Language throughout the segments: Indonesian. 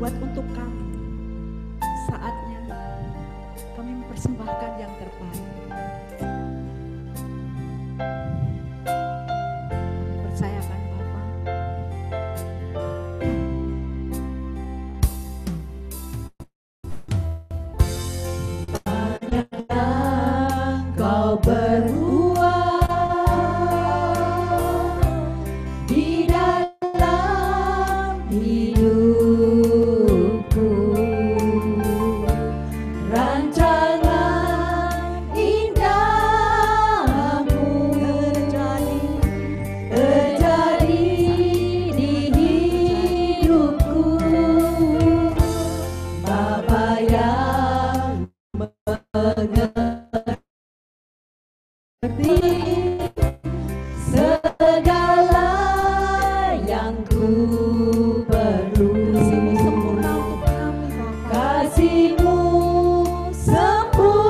buat untuk kami. Saatnya kami mempersembahkan yang terbaik. Kami percayakan Bapa. Kau berbuat di dalam hidupku, rancangan indahmu terjadi di hidupku. Bapa yang segala yang ku perlu, kasih-Mu sempurna,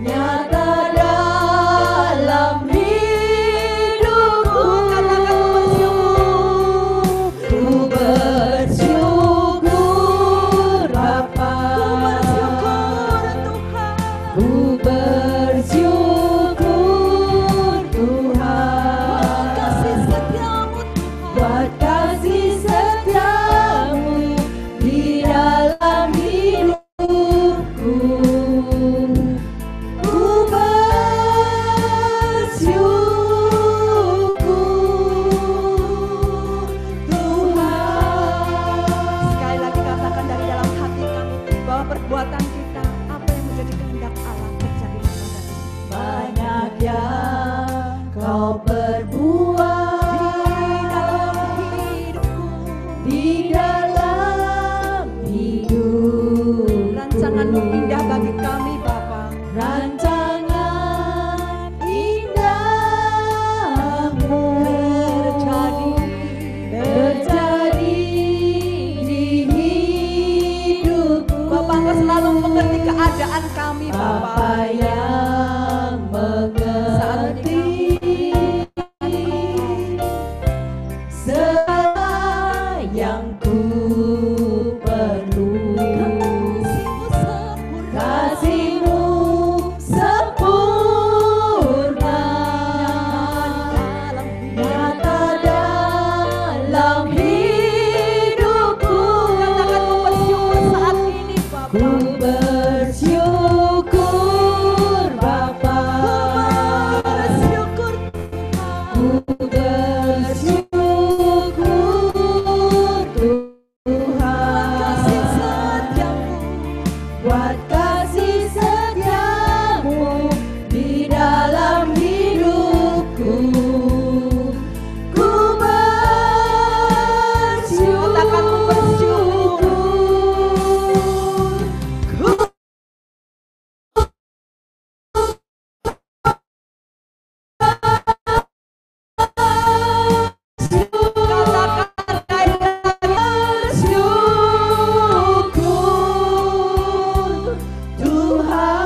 nyata dalam hidupku. Ku bersyukur Bapa, ku bersyukur Tuhan, buat kasih setiamu di dalam hidupku. Ku bersyukur Tuhan. Sekali lagi katakan dari dalam hati kami bahwa perbuatan kita, apa yang menjadi kehendak Allah, terjadi pada kita. Banyak yang Kau perbuat di dalam hidup. Rancangan-Mu indah bagi kami Bapa. Rancangan indahmu terjadi di hidupku. Bapa, Engkau selalu mengerti keadaan kami Bapa. Bapa yang mengerti segala yang ku perlu, kasih-Mu sempurna, nyata dalam hidupku. Saat ini Bapa, Ku bersyukur Bapa, ku bersyukur Tuhan, buat kasih setiamu di dalam hidupku. Ku bersyukur, bersyukur Tuhan.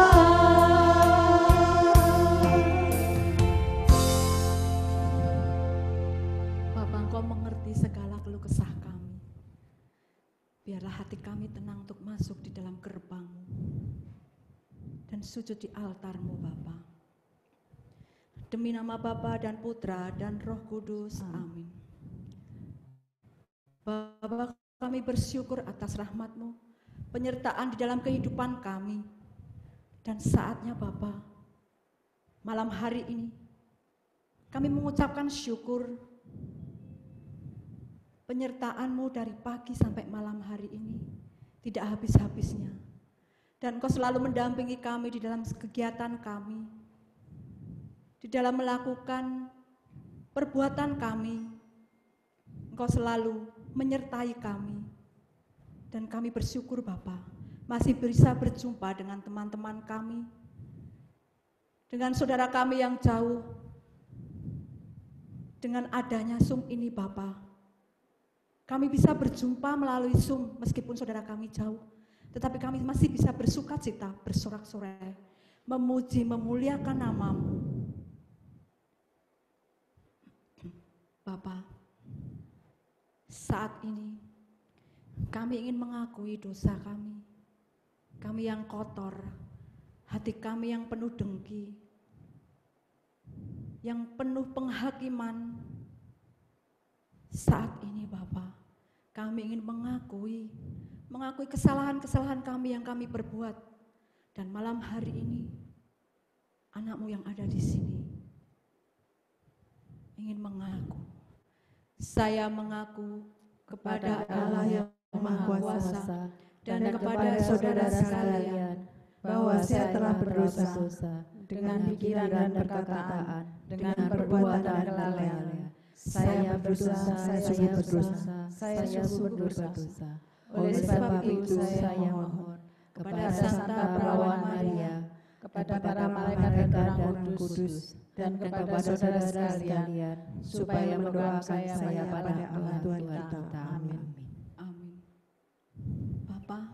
Bapa, Engkau mengerti segala keluh kesah kami. Biarlah hati kami tenang untuk masuk di dalam gerbang-Mu dan sujud di altar-Mu Bapa. Demi nama Bapa dan Putra dan Roh Kudus, amin. Bapa, kami bersyukur atas rahmat-Mu, penyertaan di dalam kehidupan kami. Dan saatnya Bapa, malam hari ini kami mengucapkan syukur penyertaan-Mu dari pagi sampai malam hari ini tidak habis-habisnya. Dan Engkau selalu mendampingi kami di dalam kegiatan kami, di dalam melakukan perbuatan kami. Engkau selalu menyertai kami. Dan kami bersyukur Bapa, masih bisa berjumpa dengan teman-teman kami, dengan saudara kami yang jauh. Dengan adanya Zoom ini Bapa, kami bisa berjumpa melalui Zoom meskipun saudara kami jauh. Tetapi kami masih bisa bersukacita, bersorak-sorai, memuji, memuliakan nama-Mu. Bapa, saat ini kami ingin mengakui dosa kami. Kami yang kotor, hati kami yang penuh dengki, yang penuh penghakiman. Saat ini Bapa, kami ingin mengakui kesalahan-kesalahan kami yang kami perbuat. Dan malam hari ini, anak-Mu yang ada di sini ingin mengaku. Saya mengaku kepada Allah yang Maha Kuasa dan kepada saudara sekalian bahwa saya telah berdosa dengan pikiran dan perkataan, dengan perbuatan dan kelalaian. Saya berdosa, saya sungguh berdosa. Oleh sebab itu saya mohon kepada Santa Perawan Maria, kepada para malaikat dan orang kudus, dan kepada saudara sekalian, supaya mendoakan saya pada Allah Tuhan kita. Amin. Amin. Bapa,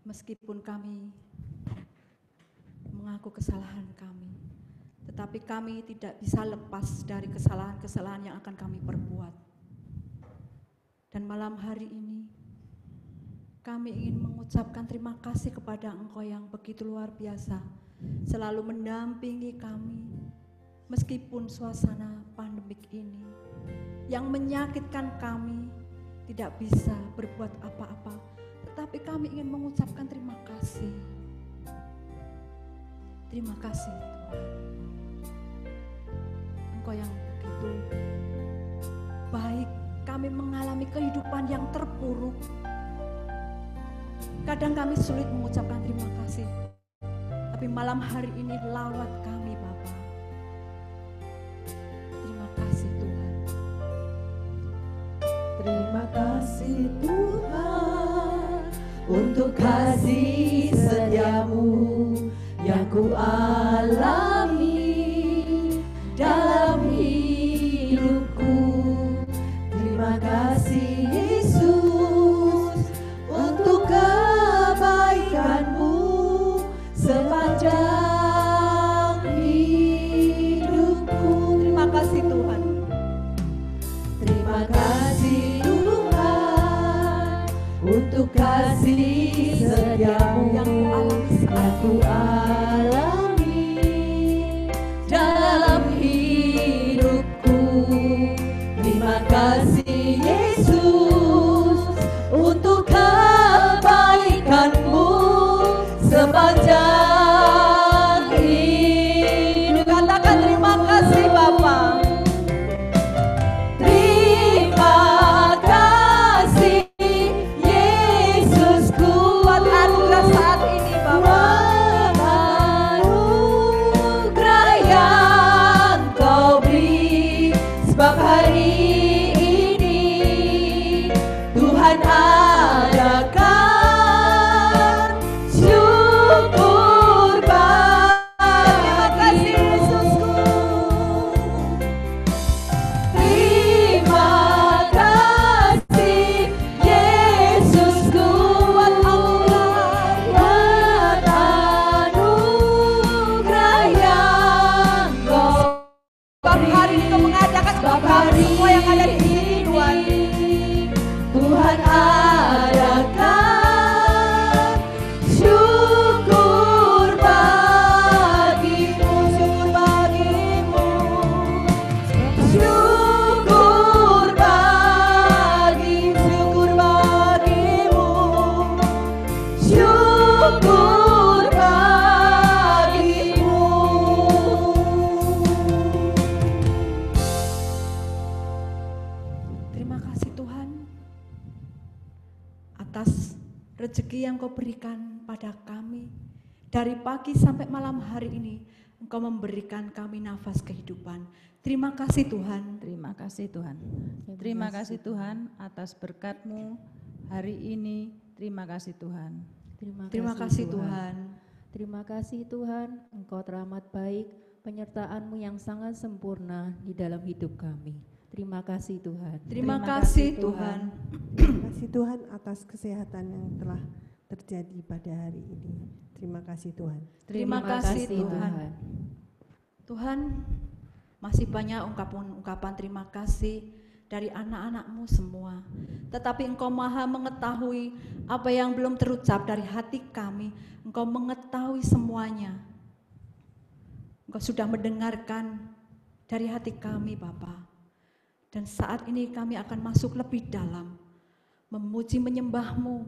meskipun kami mengaku kesalahan kami, tetapi kami tidak bisa lepas dari kesalahan-kesalahan yang akan kami perbuat. Dan malam hari ini, kami ingin mengucapkan terima kasih kepada Engkau yang begitu luar biasa, selalu mendampingi kami, meskipun suasana pandemik ini yang menyakitkan kami, tidak bisa berbuat apa-apa, tetapi kami ingin mengucapkan terima kasih. Terima kasih Tuhan. Engkau yang begitu baik. Kami mengalami kehidupan yang terpuruk. Kadang kami sulit mengucapkan terima kasih. Tapi malam hari ini lawat kami Bapa. Terima kasih Tuhan. Terima kasih Tuhan untuk kasih setiamu yang ku alami dalam hidupku. Terima kasih Yesus untuk kebaikan-Mu sepanjang hidupku. Terima kasih Tuhan. Terima kasih Tuhan untuk kasih setiamu yang ku alami dalam hidupku. Terima kasih Yesus untuk kebaikan-Mu sepanjang hidup. Katakan terima kasih Bapa. Terima kasih Yesusku buat anugerah saat ini Bapa. Anugerah yang Kau beri, sebab hari Tuhan adakan syukur bagi Yesusku. Terima kasih Yesusku buat anugerah yang Kau beri. Hari ini Kau mengadakan semua yang ada di sini Tuhan. Tuhan adakan syukur bagimu, syukur bagimu, syukur bagimu, syukur bagimu, syukur bagimu. Terima kasih Tuhan atas rezeki yang Kau berikan pada kami. Dari pagi sampai malam hari ini Engkau memberikan kami nafas kehidupan. Terima kasih Tuhan. Terima kasih Tuhan. Terima kasih Tuhan atas berkat-Mu hari ini. Terima kasih Tuhan. Terima kasih Tuhan. Terima kasih Tuhan, Engkau teramat baik, penyertaan-Mu yang sangat sempurna di dalam hidup kami. Terima kasih Tuhan. Terima kasih Tuhan. Terima kasih Tuhan atas kesehatan yang telah terjadi pada hari ini. Terima kasih Tuhan. Terima kasih Tuhan. Tuhan, masih banyak ungkapan terima kasih, dari anak-anak-Mu semua. Tetapi Engkau maha mengetahui apa yang belum terucap dari hati kami. Engkau mengetahui semuanya. Engkau sudah mendengarkan dari hati kami, Bapa. Dan saat ini kami akan masuk lebih dalam, memuji menyembah-Mu.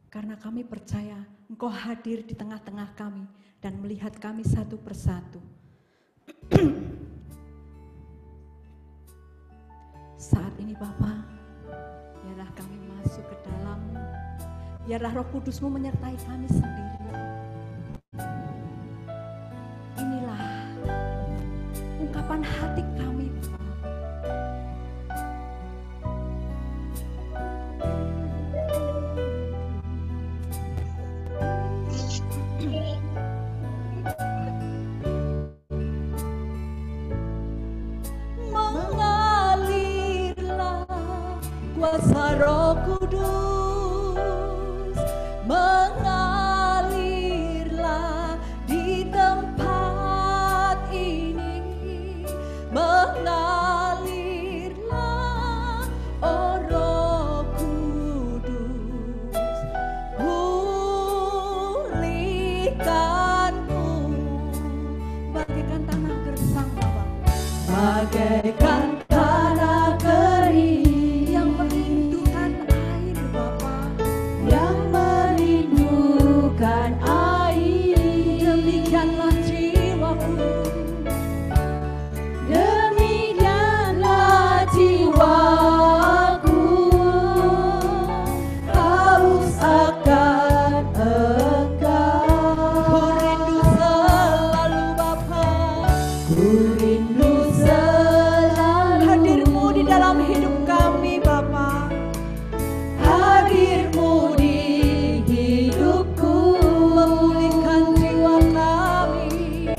Karena kami percaya Engkau hadir di tengah-tengah kami dan melihat kami satu persatu. Saat ini Bapa, biarlah kami masuk ke dalam-Mu, biarlah Roh Kudus-Mu menyertai kami sendiri. Inilah ungkapan hati kami, Bapa. Kuasa Roh Kudus mengalirlah di tempat ini, mengalirlah, oh Roh Kudus, pulihkanku bagaikan tanah gersang, Bapa, bagaikan tanah kering yang merindukan air, Bapa, yang merindukan air. Demikianlah jiwaku, demikianlah jiwaku, haus akan Engkau. Ku rindu selalu, Bapa, ku rindu selalu hadir-Mu di dalam hidup kami, Bapa. Hadir-Mu di hidupku, memulihkan jiwa kami,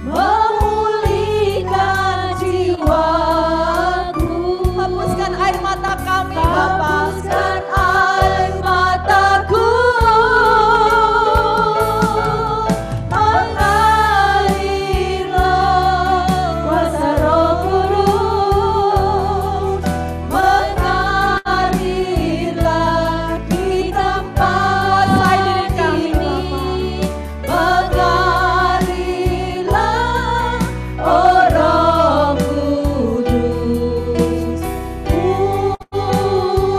memulihkan jiwaku. Hapuskan air mata kami, Bapa, hapuskan air mataku. Mengalirlah kuasa Roh Kudus, mengalirlah di tempat ini, mengalirlah, oh Roh Kudus,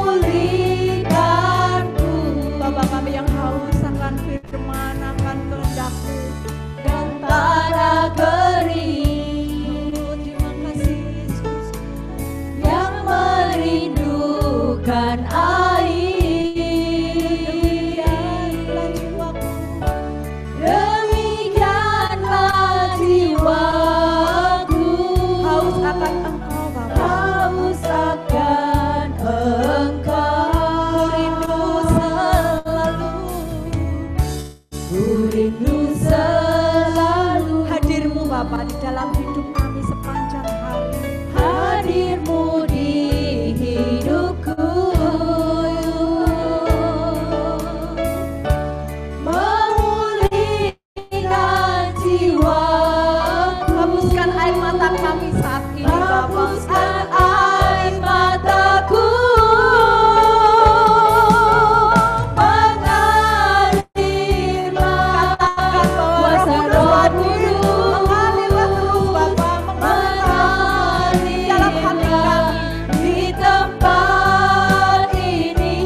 pulihkanku. Bapa kami yang haus akan firman, akan kehendak-Mu dan tanah kering. Terima kasih Yesus, yang merindukan air. Demikianlah jiwaku, demikianlah jiwaku, haus akan Engkau, Bapa, haus akan Engkau. Ku rindu selalu hadir-Mu, Bapa, di dalam hidup kami sepanjang hari. Hadir-Mu di hidupku, memulihkan jiwaku. Hapuskan air mata kami saat ini, Bapa. Hapuskan air mataku. Mengalirlah kuasa Roh Kudus, mengalirlah terus, Bapa, mengalir dalam hati kami di tempat ini,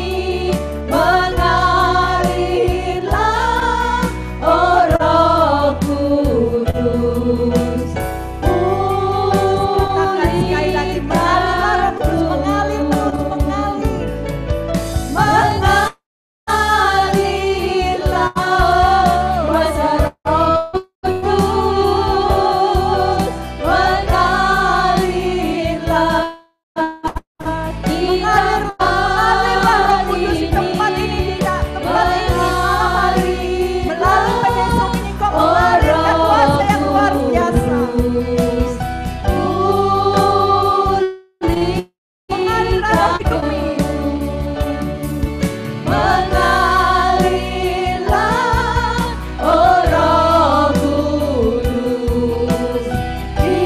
mengalirlah, oh Roh Kudus, katakan sekali lagi, mengalirlah Roh Kudus, mengalir terus, mengalir, mengalirlah kuasa Roh Kudus, mengalirlah, mengalirlah Roh Kudus di tempat ini, tidak tempat ini, malam hari, melalui penyesong ini Kau mengalirkan kuasa yang luar biasa. Mengalirlah hidup ini, mengalirlah, oh Roh Kudus, di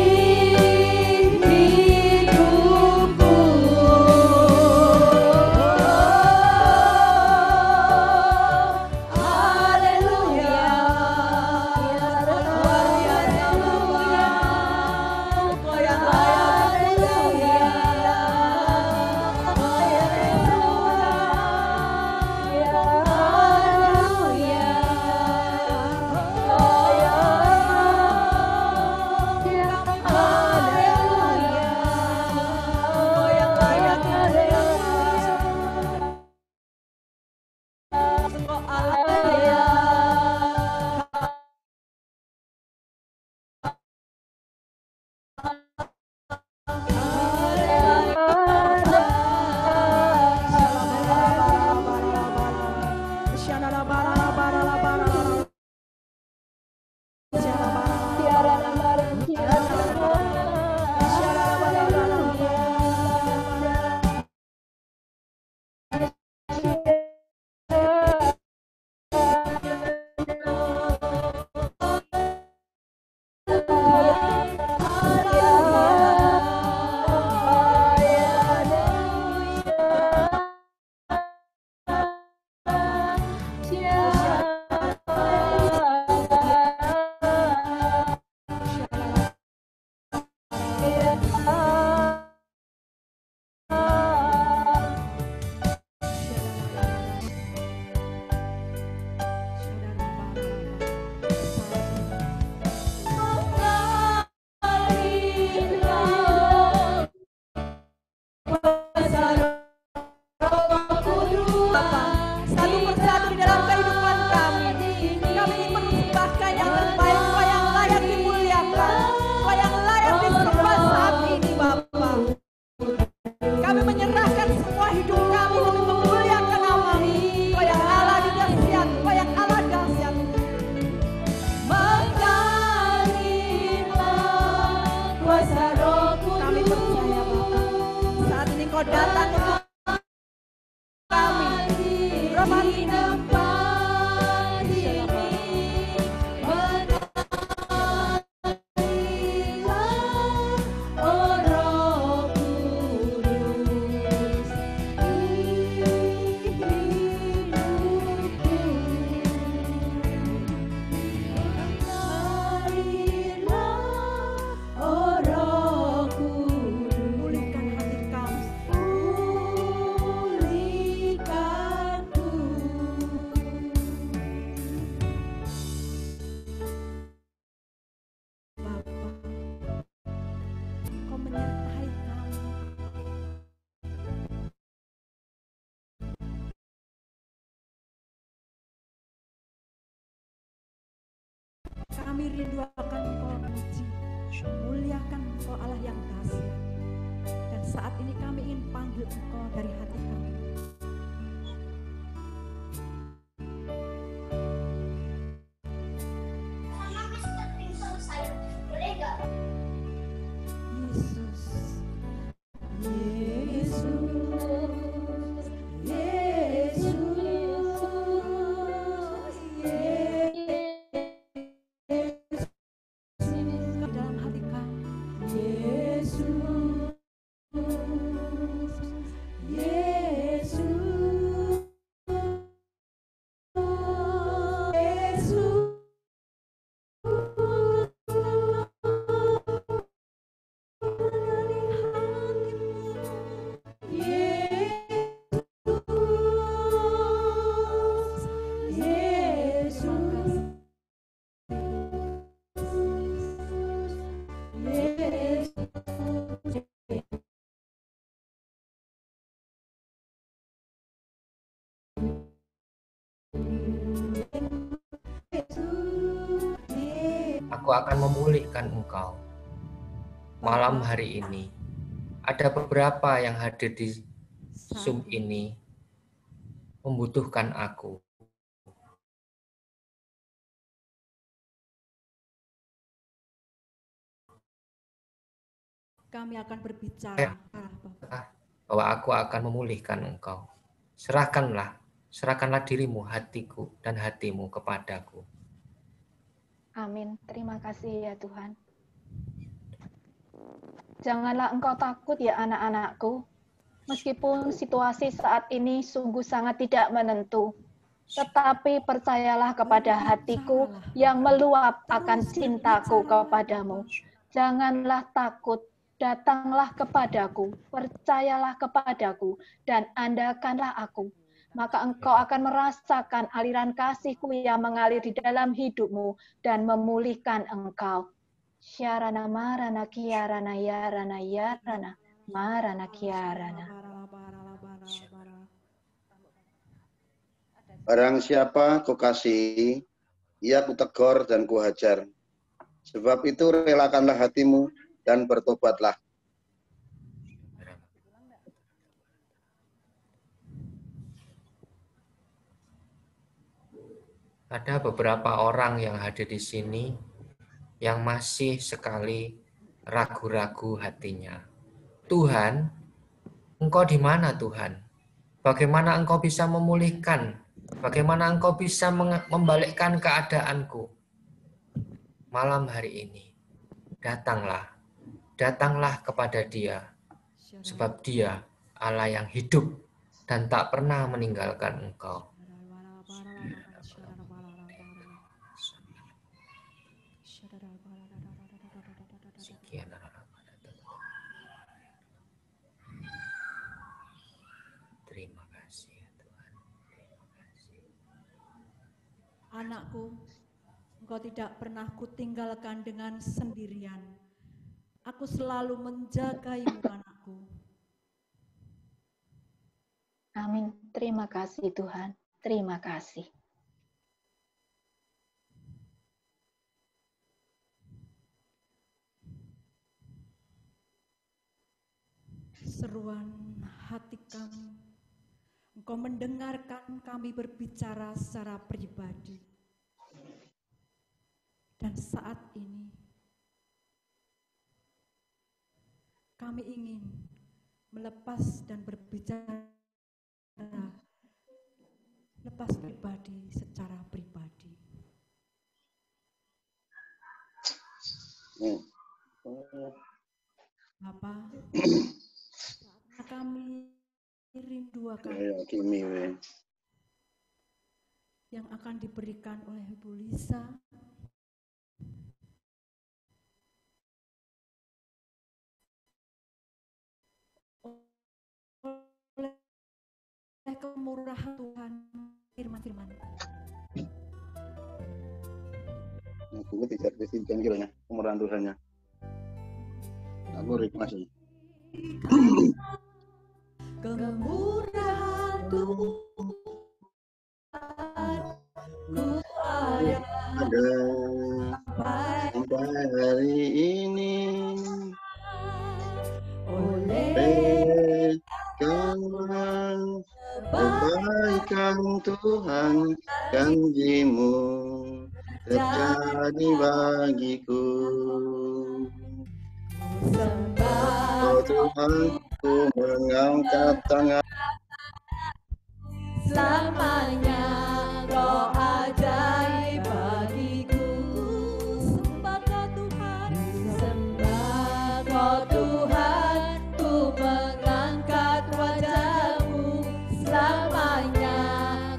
Engkau datang untuk kami. Pulihkan hati kami. Bapa, Engkau menyertai kami. Kami rindu akan Engkau puji, muliakan Engkau Allah yang dahsyat. Dan saat ini kami ingin panggil Engkau dari hati kami. Dalam hati kami. Aku akan memulihkan engkau. Malam hari ini, ada beberapa yang hadir di Zoom ini membutuhkan aku. Kami akan berbicara. Bahwa aku akan memulihkan engkau. Serahkanlah dirimu, hatiku, dan hatimu kepadaku. Amin. Terima kasih ya Tuhan. Janganlah engkau takut ya anak-anakku. Meskipun situasi saat ini sungguh sangat tidak menentu. Tetapi percayalah kepada hatiku yang meluap akan cintaku kepadamu. Janganlah takut, datanglah kepadaku, percayalah kepadaku, dan andalkanlah aku. Maka engkau akan merasakan aliran kasih-Ku yang mengalir di dalam hidupmu dan memulihkan engkau. Syarana marana kiarana yarana yarana marana kiarana. Barang siapa Ku kasihi, ia Ku tegur dan Ku hajar. Sebab itu relakanlah hatimu dan bertobatlah. Ada beberapa orang yang hadir di sini yang masih sekali ragu-ragu hatinya. Tuhan, Engkau di mana Tuhan? Bagaimana Engkau bisa memulihkan? Bagaimana Engkau bisa membalikkan keadaanku? Malam hari ini, datanglah kepada Dia, sebab Dia Allah yang hidup dan tak pernah meninggalkan engkau. Terima kasih Tuhan. Terima kasih. Anakku, engkau tidak pernah kutinggalkan dengan sendirian. Aku selalu menjagaimu, anakku. Amin. Terima kasih Tuhan. Terima kasih. Seruan hati kami, Engkau mendengarkan kami berbicara secara pribadi. Dan saat ini, kami ingin melepas dan berbicara lepas pribadi secara pribadi. Bapak, saatnya kami rindu akan yang akan diberikan oleh Ibu Lisa. Oleh kemurahan Tuhan, firman-firman. Aku tidak disimpan kiranya kemurahan Tuhannya. Aku masih. Kemurahan Tuhan ku ada sampai hari ini oleh kebaikan Tuhan, janji-Mu terjadi bagiku. Oh Tuhan, ku mengangkat tangan. Selamanya Roh ajaib bagiku. Sembah Kau Tuhan, sembah Kau Tuhan, ku mengangkat wajah-Mu. Selamanya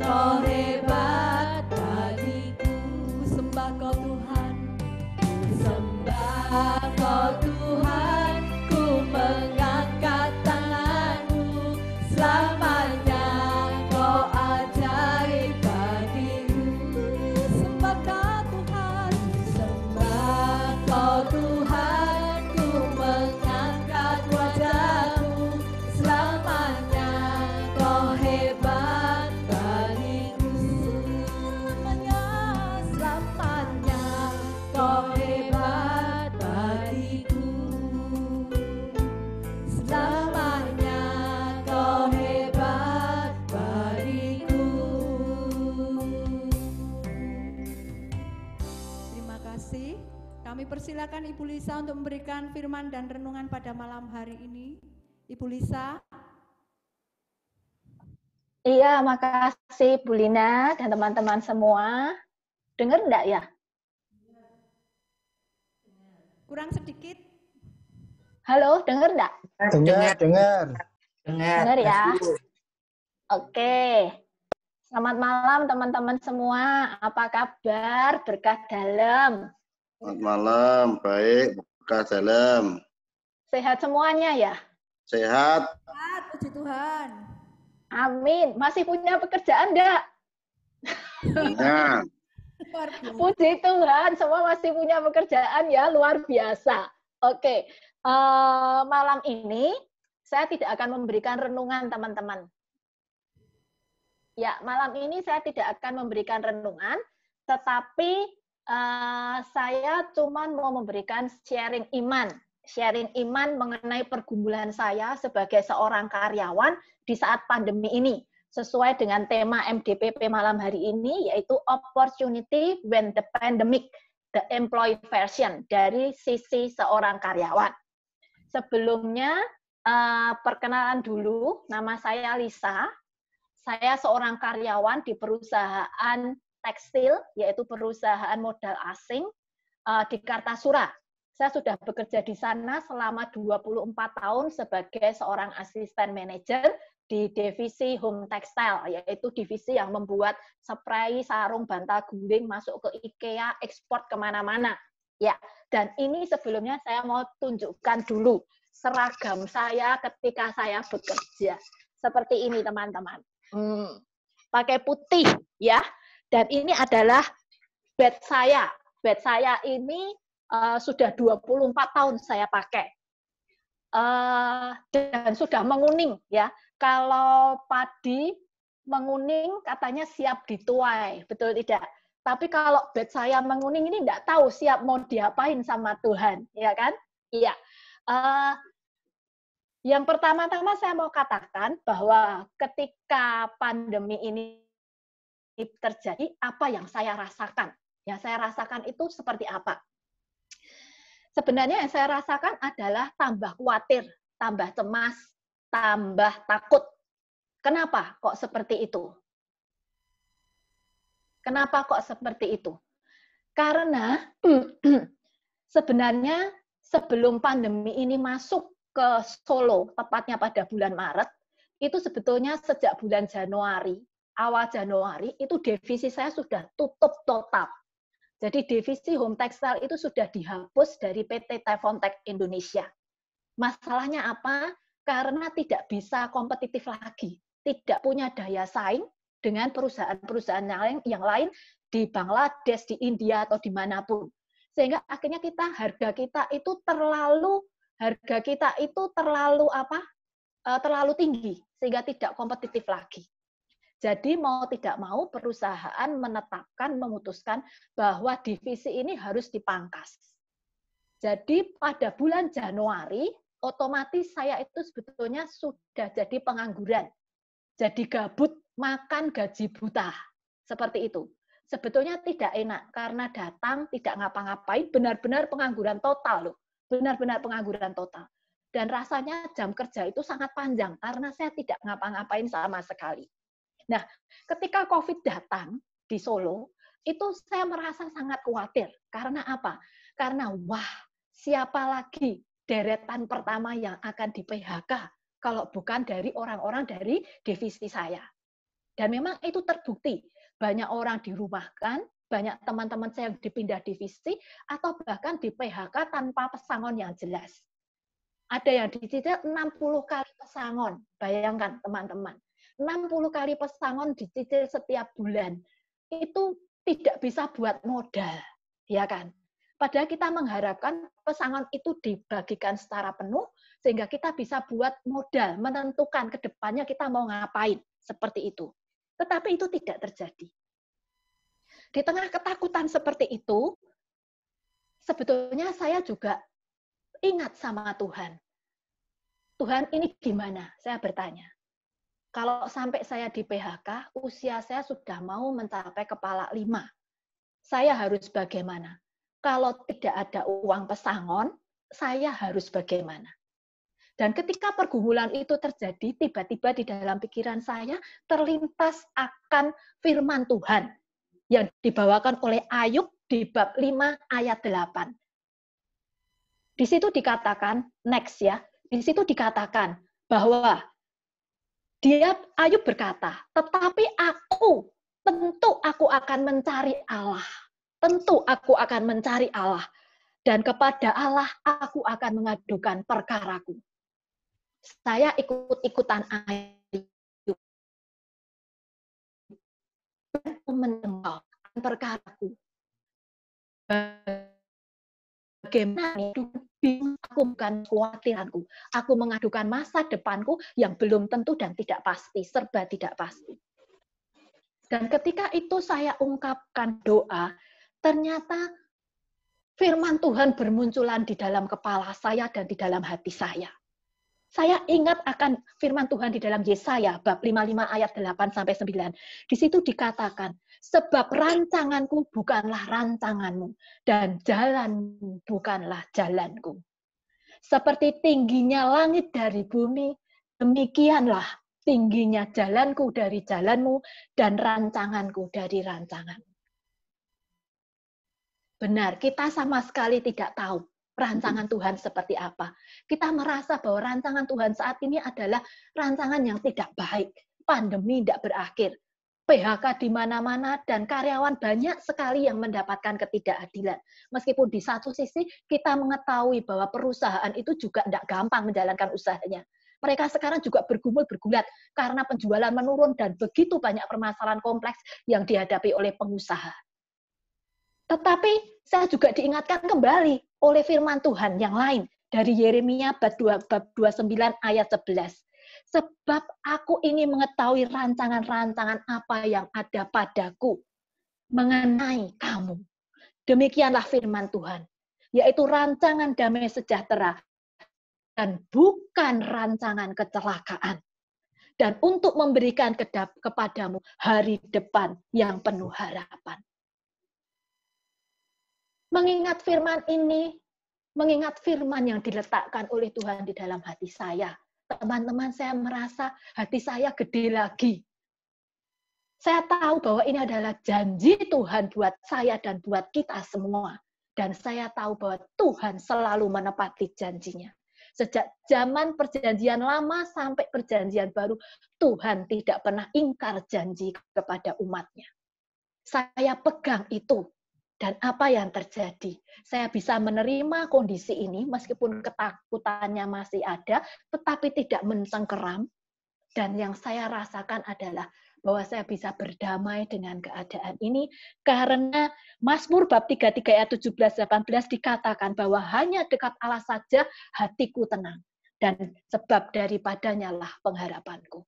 Kau hebat bagiku. Sembah Kau Tuhan, sembah Kau Tuhan, ku mengangkat tangan-Mu. Selamanya Kau ajaib bagiku. Sembah Kau Tuhan, sembah Kau Tuhan, ku mengangkat wajah-Mu. Selamanya Kau hebat bagiku. Selamanya Kau hebat bagiku. Selamanya Kau hebat bagiku. Terima kasih. Kami persilakan Ibu Lisa untuk memberikan firman dan renungan pada malam hari ini. Ibu Lisa. Iya, makasih Bu Lina dan teman-teman semua. Dengar enggak ya? Kurang sedikit. Halo, dengar enggak? Dengar. Dengar ya? Oke. Selamat malam teman-teman semua. Apa kabar? Berkah dalam. Selamat malam, baik, berkah dalam. Sehat semuanya ya? Sehat. Puji Tuhan. Amin. Masih punya pekerjaan enggak? Punya. Puji Tuhan, semua masih punya pekerjaan ya, luar biasa. Oke, malam ini saya tidak akan memberikan renungan teman-teman. Ya, malam ini saya tidak akan memberikan renungan, tetapi saya cuma mau memberikan sharing iman mengenai pergumulan saya sebagai seorang karyawan di saat pandemi ini. Sesuai dengan tema MDPP malam hari ini, yaitu Opportunity When the Pandemic, the Employee Version, dari sisi seorang karyawan. Sebelumnya, perkenalan dulu, nama saya Lisa. Saya seorang karyawan di perusahaan tekstil, yaitu perusahaan modal asing di Kartasura. Saya sudah bekerja di sana selama 24 tahun sebagai seorang asisten manajer di divisi home textile, yaitu divisi yang membuat spray, sarung, bantal guling masuk ke IKEA, ekspor kemana-mana. Ya, dan ini sebelumnya saya mau tunjukkan dulu seragam saya ketika saya bekerja. Seperti ini teman-teman. Pakai putih ya. Dan ini adalah badge saya. Badge saya ini sudah 24 tahun saya pakai. Dan sudah menguning ya. Kalau padi menguning katanya siap dituai, betul tidak? Tapi kalau badge saya menguning ini enggak tahu siap mau diapain sama Tuhan, ya kan? Iya. Yang pertama-tama saya mau katakan bahwa ketika pandemi ini terjadi, apa yang saya rasakan? Yang saya rasakan itu seperti apa? Sebenarnya yang saya rasakan adalah tambah khawatir, tambah cemas, tambah takut. Kenapa kok seperti itu? Kenapa kok seperti itu? Karena sebenarnya sebelum pandemi ini masuk ke Solo, tepatnya pada bulan Maret, itu sebetulnya sejak bulan Januari, awal Januari, itu divisi saya sudah tutup total. Jadi divisi home textile itu sudah dihapus dari PT Tefontech Indonesia. Masalahnya apa? Karena tidak bisa kompetitif lagi. Tidak punya daya saing dengan perusahaan-perusahaan yang lain di Bangladesh, di India, atau dimanapun. Sehingga akhirnya harga kita itu terlalu tinggi, sehingga tidak kompetitif lagi. Jadi mau tidak mau perusahaan memutuskan bahwa divisi ini harus dipangkas. Jadi pada bulan Januari, otomatis saya itu sebetulnya sudah jadi pengangguran. Jadi gabut, makan gaji buta. Seperti itu. Sebetulnya tidak enak, karena datang, tidak ngapa-ngapain, benar-benar pengangguran total loh. Benar-benar pengangguran total. Dan rasanya jam kerja itu sangat panjang, karena saya tidak ngapa-ngapain sama sekali. Nah, ketika COVID datang di Solo, itu saya merasa sangat khawatir. Karena apa? Karena siapa lagi deretan pertama yang akan di PHK kalau bukan dari orang-orang dari divisi saya. Dan memang itu terbukti. Banyak orang dirumahkan, banyak teman-teman saya yang dipindah divisi, atau bahkan di PHK tanpa pesangon yang jelas. Ada yang dicicil 60 kali pesangon. Bayangkan teman-teman. 60 kali pesangon dicicil setiap bulan. Itu tidak bisa buat modal. Ya kan? Padahal kita mengharapkan pesangon itu dibagikan secara penuh, sehingga kita bisa buat modal, menentukan ke depannya kita mau ngapain. Seperti itu. Tetapi itu tidak terjadi. Di tengah ketakutan seperti itu, sebetulnya saya juga ingat sama Tuhan. Tuhan, ini gimana? Saya bertanya. Kalau sampai saya di PHK, usia saya sudah mau mencapai kepala 5. Saya harus bagaimana? Kalau tidak ada uang pesangon, saya harus bagaimana? Dan ketika pergumulan itu terjadi, tiba-tiba di dalam pikiran saya terlintas akan firman Tuhan yang dibawakan oleh Ayub di bab 5 ayat 8. Di situ dikatakan, next ya, di situ dikatakan bahwa Ayub berkata, tetapi tentu aku akan mencari Allah. Tentu aku akan mencari Allah. Dan kepada Allah aku akan mengadukan perkaraku. Saya ikut-ikutan Ayub. Mendengarkan perkaraku. Bagaimana aku bukan kekhawatiranku. Aku mengadukan masa depanku yang belum tentu dan tidak pasti, serba tidak pasti. Dan ketika itu saya ungkapkan doa, ternyata firman Tuhan bermunculan di dalam kepala saya dan di dalam hati saya. Saya ingat akan firman Tuhan di dalam Yesaya bab 55 ayat 8 sampai 9. Di situ dikatakan, sebab rancanganku bukanlah rancanganmu dan jalanmu bukanlah jalanku. Seperti tingginya langit dari bumi, demikianlah tingginya jalanku dari jalanmu dan rancanganku dari rancanganmu. Benar, kita sama sekali tidak tahu rancangan Tuhan seperti apa. Kita merasa bahwa rancangan Tuhan saat ini adalah rancangan yang tidak baik. Pandemi tidak berakhir. PHK di mana-mana dan karyawan banyak sekali yang mendapatkan ketidakadilan. Meskipun di satu sisi kita mengetahui bahwa perusahaan itu juga tidak gampang menjalankan usahanya. Mereka sekarang juga bergumul-bergulat karena penjualan menurun dan begitu banyak permasalahan kompleks yang dihadapi oleh pengusaha. Tetapi saya juga diingatkan kembali oleh firman Tuhan yang lain dari Yeremia bab 29 ayat 11. Sebab aku ingin mengetahui rancangan-rancangan apa yang ada padaku mengenai kamu. Demikianlah firman Tuhan, yaitu rancangan damai sejahtera dan bukan rancangan kecelakaan. Dan untuk memberikan kepadamu hari depan yang penuh harapan. Mengingat firman ini, mengingat firman yang diletakkan oleh Tuhan di dalam hati saya teman-teman, saya merasa hati saya gede lagi. Saya tahu bahwa ini adalah janji Tuhan buat saya dan buat kita semua. Dan saya tahu bahwa Tuhan selalu menepati janjinya. Sejak zaman perjanjian lama sampai perjanjian baru, Tuhan tidak pernah ingkar janji kepada umatnya. Saya pegang itu. Dan apa yang terjadi? Saya bisa menerima kondisi ini meskipun ketakutannya masih ada, tetapi tidak mencengkeram. Dan yang saya rasakan adalah bahwa saya bisa berdamai dengan keadaan ini karena Mazmur bab 33 ayat 17-18 dikatakan bahwa hanya dekat Allah saja hatiku tenang. Dan sebab daripadanya lah pengharapanku.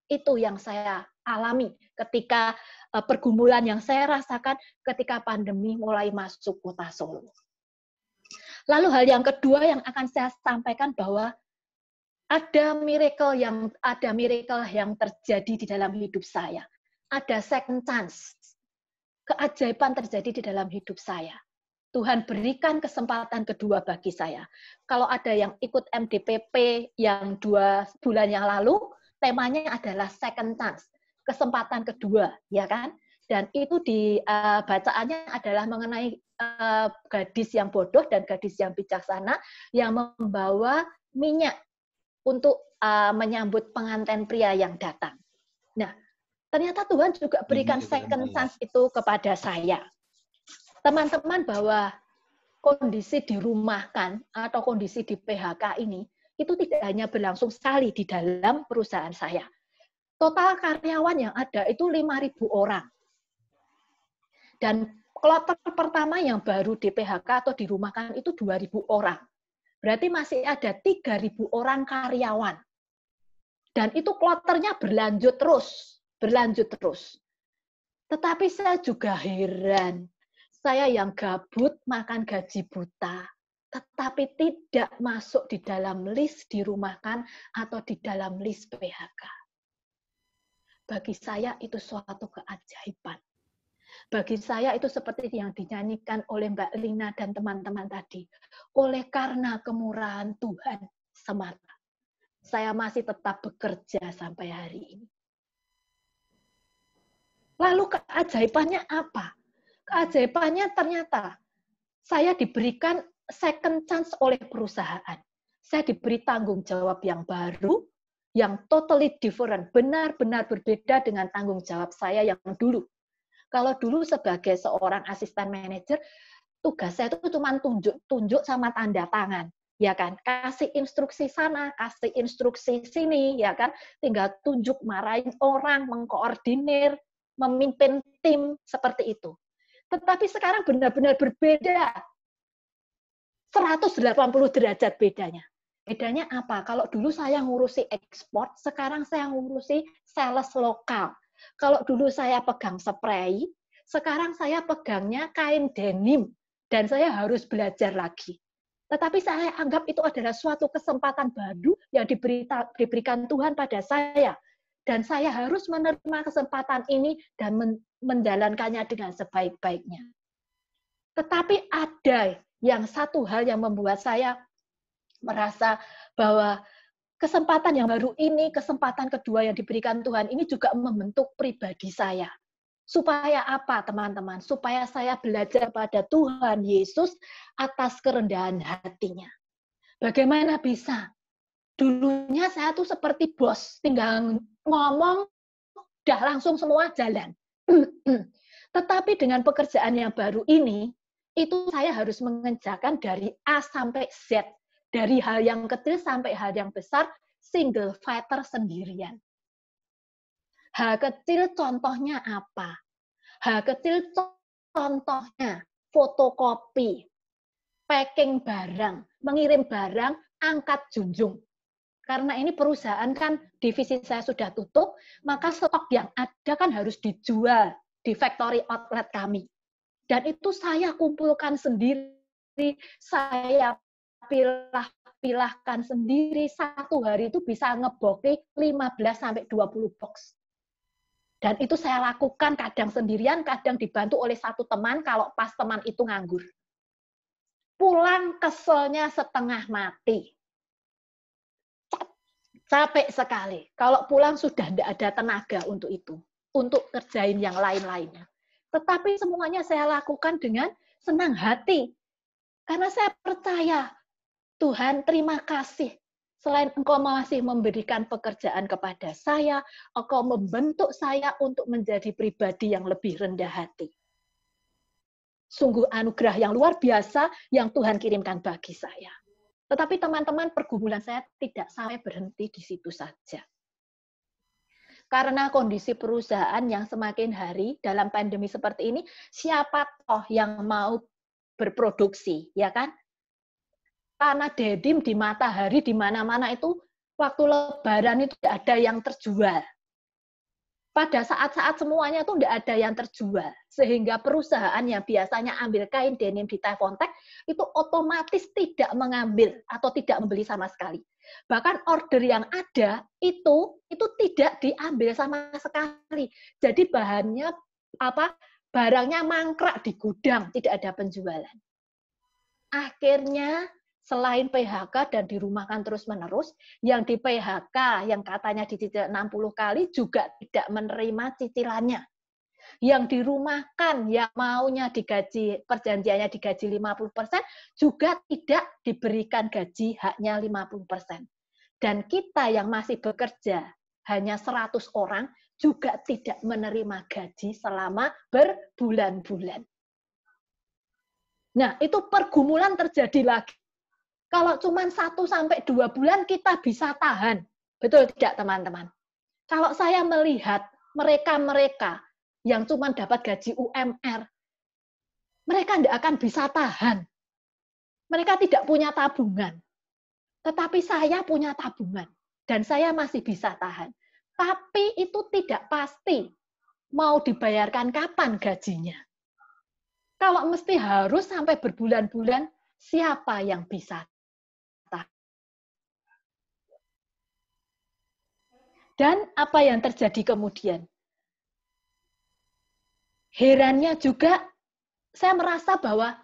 Itu yang saya alami ketika pergumulan yang saya rasakan ketika pandemi mulai masuk kota Solo. Lalu hal yang kedua yang akan saya sampaikan bahwa ada miracle yang terjadi di dalam hidup saya. Ada second chance. Keajaiban terjadi di dalam hidup saya. Tuhan berikan kesempatan kedua bagi saya. Kalau ada yang ikut MDPP yang 2 bulan yang lalu, temanya adalah second chance, kesempatan kedua, ya kan? Dan itu di bacaannya adalah mengenai gadis yang bodoh dan gadis yang bijaksana yang membawa minyak untuk menyambut pengantin pria yang datang. Nah, ternyata Tuhan juga berikan second chance itu kepada saya. Teman-teman, bahwa kondisi dirumahkan atau kondisi di PHK ini itu tidak hanya berlangsung sekali di dalam perusahaan saya. Total karyawan yang ada itu 5.000 orang. Dan kloter pertama yang baru di PHK atau dirumahkan itu 2.000 orang. Berarti masih ada 3.000 orang karyawan. Dan itu kloternya berlanjut terus. Tetapi saya juga heran. Saya yang gabut makan gaji buta, tetapi tidak masuk di dalam list dirumahkan atau di dalam list PHK. Bagi saya itu suatu keajaiban. Bagi saya itu seperti yang dinyanyikan oleh Mbak Lina dan teman-teman tadi. Oleh karena kemurahan Tuhan semata, saya masih tetap bekerja sampai hari ini. Lalu keajaibannya apa? Keajaibannya ternyata saya diberikan second chance oleh perusahaan. Saya diberi tanggung jawab yang baru, yang totally different, benar-benar berbeda dengan tanggung jawab saya yang dulu. Kalau dulu sebagai seorang asisten manajer, tugas saya itu cuma tunjuk sama tanda tangan, ya kan? Kasih instruksi sana, kasih instruksi sini, ya kan? Tinggal tunjuk, marahin orang, mengkoordinir, memimpin tim seperti itu. Tetapi sekarang benar-benar berbeda. 180 derajat bedanya. Bedanya apa? Kalau dulu saya ngurusi ekspor, sekarang saya ngurusi sales lokal. Kalau dulu saya pegang spray, sekarang saya pegangnya kain denim. Dan saya harus belajar lagi. Tetapi saya anggap itu adalah suatu kesempatan baru yang diberikan Tuhan pada saya. Dan saya harus menerima kesempatan ini dan menjalankannya dengan sebaik-baiknya. Tetapi ada yang satu hal yang membuat saya merasa bahwa kesempatan yang baru ini, kesempatan kedua yang diberikan Tuhan ini juga membentuk pribadi saya. Supaya apa, teman-teman? Supaya saya belajar pada Tuhan Yesus atas kerendahan hatinya. Bagaimana bisa? Dulunya saya tuh seperti bos, tinggal ngomong, udah langsung semua jalan. Tetapi dengan pekerjaan yang baru ini, itu saya harus mengerjakan dari A sampai Z. Dari hal yang kecil sampai hal yang besar, single fighter sendirian. Hal kecil contohnya apa? Hal kecil contohnya fotokopi, packing barang, mengirim barang, angkat junjung. Karena ini perusahaan kan divisi saya sudah tutup, maka stok yang ada kan harus dijual di factory outlet kami. Dan itu saya kumpulkan sendiri, saya pilahkan sendiri, satu hari itu bisa ngeboki 15-20 box. Dan itu saya lakukan kadang sendirian, kadang dibantu oleh satu teman kalau pas teman itu nganggur. Pulang keselnya setengah mati. Capek sekali. Kalau pulang sudah tidak ada tenaga untuk itu. Untuk kerjain yang lain-lainnya. Tetapi semuanya saya lakukan dengan senang hati. Karena saya percaya, Tuhan terima kasih. Selain Engkau masih memberikan pekerjaan kepada saya, Engkau membentuk saya untuk menjadi pribadi yang lebih rendah hati. Sungguh anugerah yang luar biasa yang Tuhan kirimkan bagi saya. Tetapi teman-teman, pergumulan saya tidak sampai berhenti di situ saja. Karena kondisi perusahaan yang semakin hari dalam pandemi seperti ini, siapa toh yang mau berproduksi, ya kan? Karena dedim di matahari di mana-mana itu, waktu lebaran itu tidak ada yang terjual. Pada saat-saat semuanya itu tidak ada yang terjual. Sehingga perusahaan yang biasanya ambil kain denim di Taifontek itu otomatis tidak mengambil atau tidak membeli sama sekali. Bahkan order yang ada itu tidak diambil sama sekali. Jadi bahannya barangnya mangkrak di gudang, tidak ada penjualan. Akhirnya selain PHK dan dirumahkan terus-menerus, yang di PHK yang katanya dicicil 60 kali juga tidak menerima cicilannya. Yang dirumahkan yang maunya digaji, perjanjiannya digaji 50%, juga tidak diberikan gaji haknya 50%. Dan kita yang masih bekerja hanya 100 orang juga tidak menerima gaji selama berbulan-bulan. Nah, itu pergumulan terjadi lagi. Kalau cuma 1 sampai 2 bulan kita bisa tahan. Betul tidak, teman-teman? Kalau saya melihat mereka-mereka yang cuma dapat gaji UMR, mereka tidak akan bisa tahan. Mereka tidak punya tabungan. Tetapi saya punya tabungan. Dan saya masih bisa tahan. Tapi itu tidak pasti mau dibayarkan kapan gajinya. Kalau mesti harus sampai berbulan-bulan, siapa yang bisa? Dan apa yang terjadi kemudian? Herannya juga, saya merasa bahwa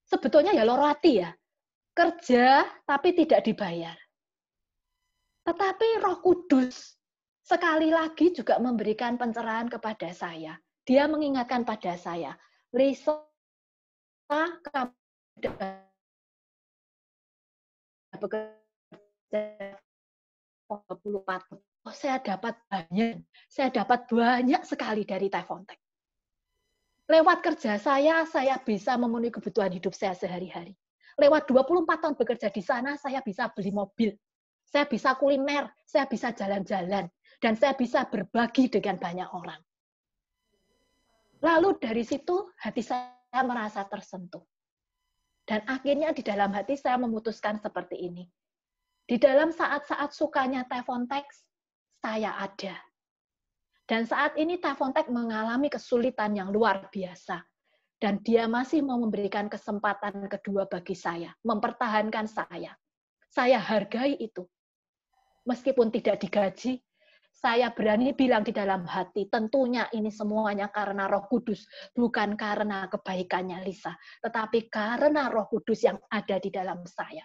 sebetulnya ya loro hati ya, kerja tapi tidak dibayar. Tetapi Roh Kudus sekali lagi juga memberikan pencerahan kepada saya. Dia mengingatkan pada saya, Lisa, kamu bekerja 24. Oh, saya dapat banyak sekali dari Taifontek. Lewat kerja saya bisa memenuhi kebutuhan hidup saya sehari-hari. Lewat 24 tahun bekerja di sana, saya bisa beli mobil. Saya bisa kuliner, saya bisa jalan-jalan. Dan saya bisa berbagi dengan banyak orang. Lalu dari situ, hati saya merasa tersentuh. Dan akhirnya di dalam hati saya memutuskan seperti ini. Di dalam saat-saat sukanya Taifontek, saya ada. Dan saat ini Taifontek mengalami kesulitan yang luar biasa. Dan dia masih mau memberikan kesempatan kedua bagi saya, mempertahankan saya. Saya hargai itu. Meskipun tidak digaji, saya berani bilang di dalam hati, tentunya ini semuanya karena Roh Kudus, bukan karena kebaikannya Lisa, tetapi karena Roh Kudus yang ada di dalam saya.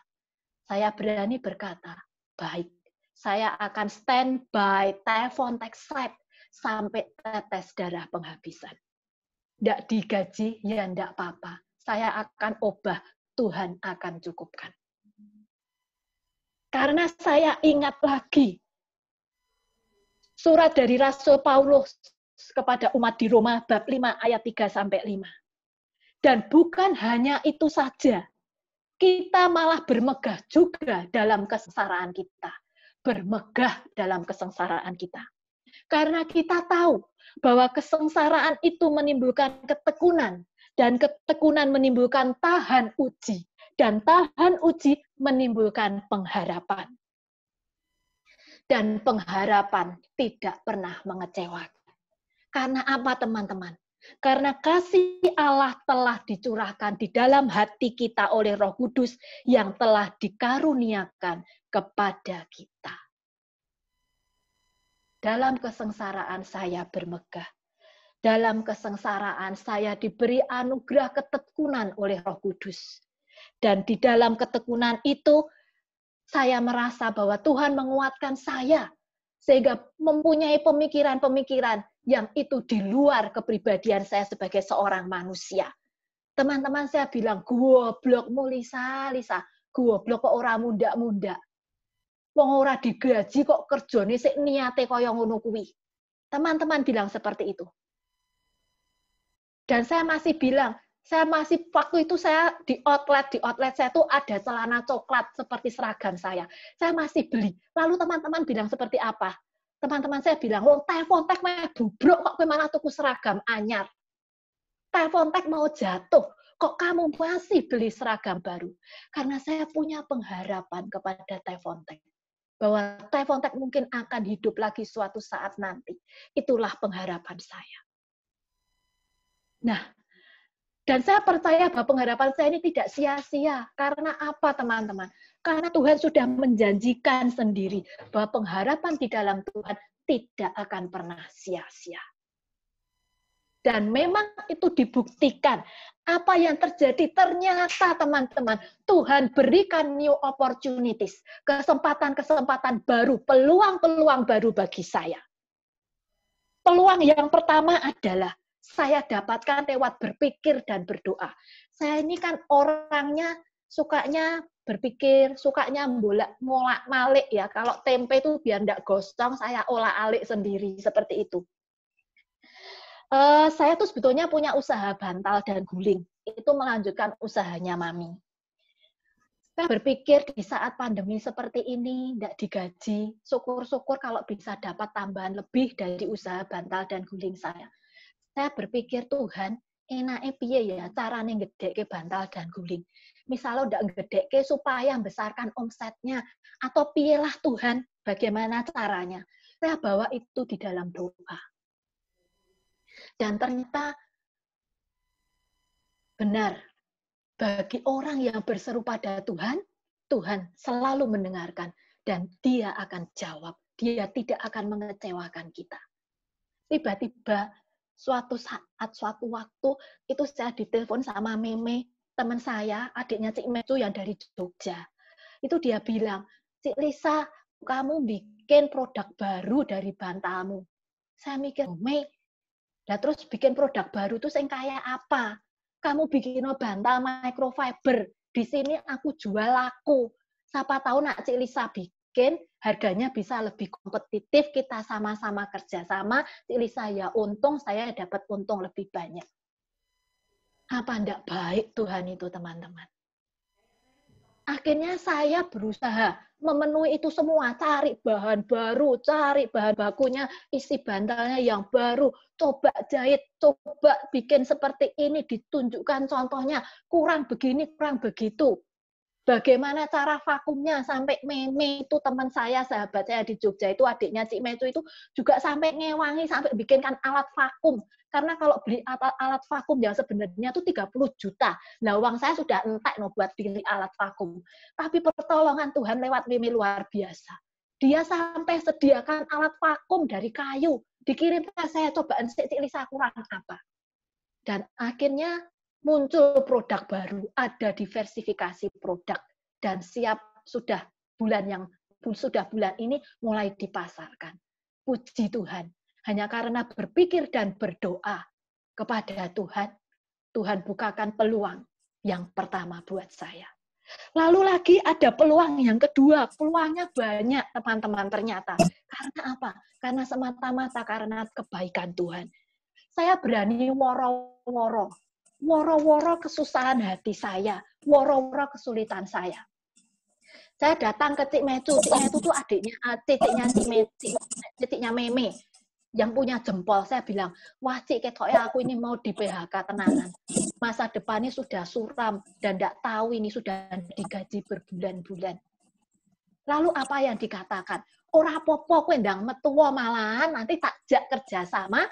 Saya berani berkata, baik, saya akan stand by Taifontek side sampai tetes darah penghabisan. Tidak digaji, ya tidak apa-apa. Saya akan obah, Tuhan akan cukupkan. Karena saya ingat lagi surat dari Rasul Paulus kepada umat di Roma bab 5 ayat 3-5. Dan bukan hanya itu saja. Kita malah bermegah juga dalam kesengsaraan kita. Bermegah dalam kesengsaraan kita. Karena kita tahu bahwa kesengsaraan itu menimbulkan ketekunan. Dan ketekunan menimbulkan tahan uji. Dan tahan uji menimbulkan pengharapan. Dan pengharapan tidak pernah mengecewakan. Karena apa, teman-teman? Karena kasih Allah telah dicurahkan di dalam hati kita oleh Roh Kudus yang telah dikaruniakan kepada kita. Dalam kesengsaraan saya bermegah. Dalam kesengsaraan saya diberi anugerah ketekunan oleh Roh Kudus. Dan di dalam ketekunan itu, Saya merasa bahwa Tuhan menguatkan saya, sehingga mempunyai pemikiran-pemikiran yang itu di luar kepribadian saya sebagai seorang manusia. Teman-teman saya bilang, goblokmu Lisa, goblok kok ora munda-munda. Wong ora digaji kok kerjane sik niate kaya ngono kuwi. Teman-teman bilang seperti itu. Dan saya masih bilang, waktu itu saya di outlet saya tuh ada celana coklat seperti seragam saya. Saya masih beli. Lalu teman-teman bilang seperti apa? Teman-teman saya bilang, "Wong Tefontek meh bubruk kok kowe malah tuku seragam anyar. Tefontek mau jatuh, kok kamu masih beli seragam baru?" Karena saya punya pengharapan kepada Tefontek. Bahwa Tefontek mungkin akan hidup lagi suatu saat nanti. Itulah pengharapan saya. Nah, dan saya percaya bahwa pengharapan saya ini tidak sia-sia. Karena apa, teman-teman? Karena Tuhan sudah menjanjikan sendiri bahwa pengharapan di dalam Tuhan tidak akan pernah sia-sia. Dan memang itu dibuktikan. Apa yang terjadi ternyata, teman-teman, Tuhan berikan new opportunities, kesempatan-kesempatan baru, peluang-peluang baru bagi saya. Peluang yang pertama adalah saya dapatkan lewat berpikir dan berdoa. Saya ini kan orangnya sukanya berpikir, sukanya ngolak-malik ya. Kalau tempe itu biar enggak gosong, saya olah-alik sendiri seperti itu. Saya tuh sebetulnya punya usaha bantal dan guling. Itu melanjutkan usahanya Mami. Saya berpikir di saat pandemi seperti ini, tidak digaji, syukur-syukur kalau bisa dapat tambahan lebih dari usaha bantal dan guling saya. Saya berpikir, Tuhan, enake piye ya carane ngedekke bantal dan guling. Misalnya udah ngedekke supaya membesarkan omsetnya, atau piyelah Tuhan, bagaimana caranya. Saya bawa itu di dalam doa. Dan ternyata benar, bagi orang yang berseru pada Tuhan, Tuhan selalu mendengarkan dan Dia akan jawab. Dia tidak akan mengecewakan kita. Tiba-tiba suatu saat, suatu waktu, itu saya ditelepon sama Meme, teman saya, adiknya Cik Mecu yang dari Jogja. Itu dia bilang, "Cik Lisa, kamu bikin produk baru dari bantalmu." Saya mikir, "Mei, nah terus bikin produk baru itu yang kayak apa? Kamu bikin bantal microfiber, di sini aku jual laku. Siapa tahu nak Cik Lisa bikin, harganya bisa lebih kompetitif, kita sama-sama kerjasama, Cik Lisa ya untung, saya dapat untung lebih banyak." Apa enggak baik Tuhan itu, teman-teman? Akhirnya saya berusaha memenuhi itu semua, cari bahan baru, cari bahan bakunya, isi bantalnya yang baru, coba jahit, coba bikin seperti ini, ditunjukkan contohnya, kurang begini, kurang begitu. Bagaimana cara vakumnya, sampai Meme itu teman saya, sahabat saya di Jogja itu, adiknya Cik Mecu itu juga sampai ngewangi, sampai bikinkan alat vakum. Karena kalau beli alat vakum yang sebenarnya itu 30 juta. Nah, uang saya sudah entek no buat beli alat vakum. Tapi pertolongan Tuhan lewat Meme luar biasa. Dia sampai sediakan alat vakum dari kayu. Dikirim ke saya, cobaan Cik Lisa kurang apa. Dan akhirnya muncul produk baru, ada diversifikasi produk. Dan siap sudah bulan ini mulai dipasarkan. Puji Tuhan. Hanya karena berpikir dan berdoa kepada Tuhan, Tuhan bukakan peluang yang pertama buat saya. Lalu lagi ada peluang yang kedua. Peluangnya banyak, teman-teman, ternyata. Karena apa? Karena semata-mata karena kebaikan Tuhan. Saya berani woro-woro kesusahan hati saya, woro-woro kesulitan saya. Saya datang ke Cik Mecu. Cik Mecu itu adiknya Meme, yang punya jempol. Saya bilang, "Wah Cik, ketoknya aku ini mau di PHK tenangan. Masa depannya sudah suram dan tidak tahu ini sudah digaji berbulan-bulan." Lalu apa yang dikatakan? Ora apa-apa kowe ndang metu malahan nanti tak jak kerjasama,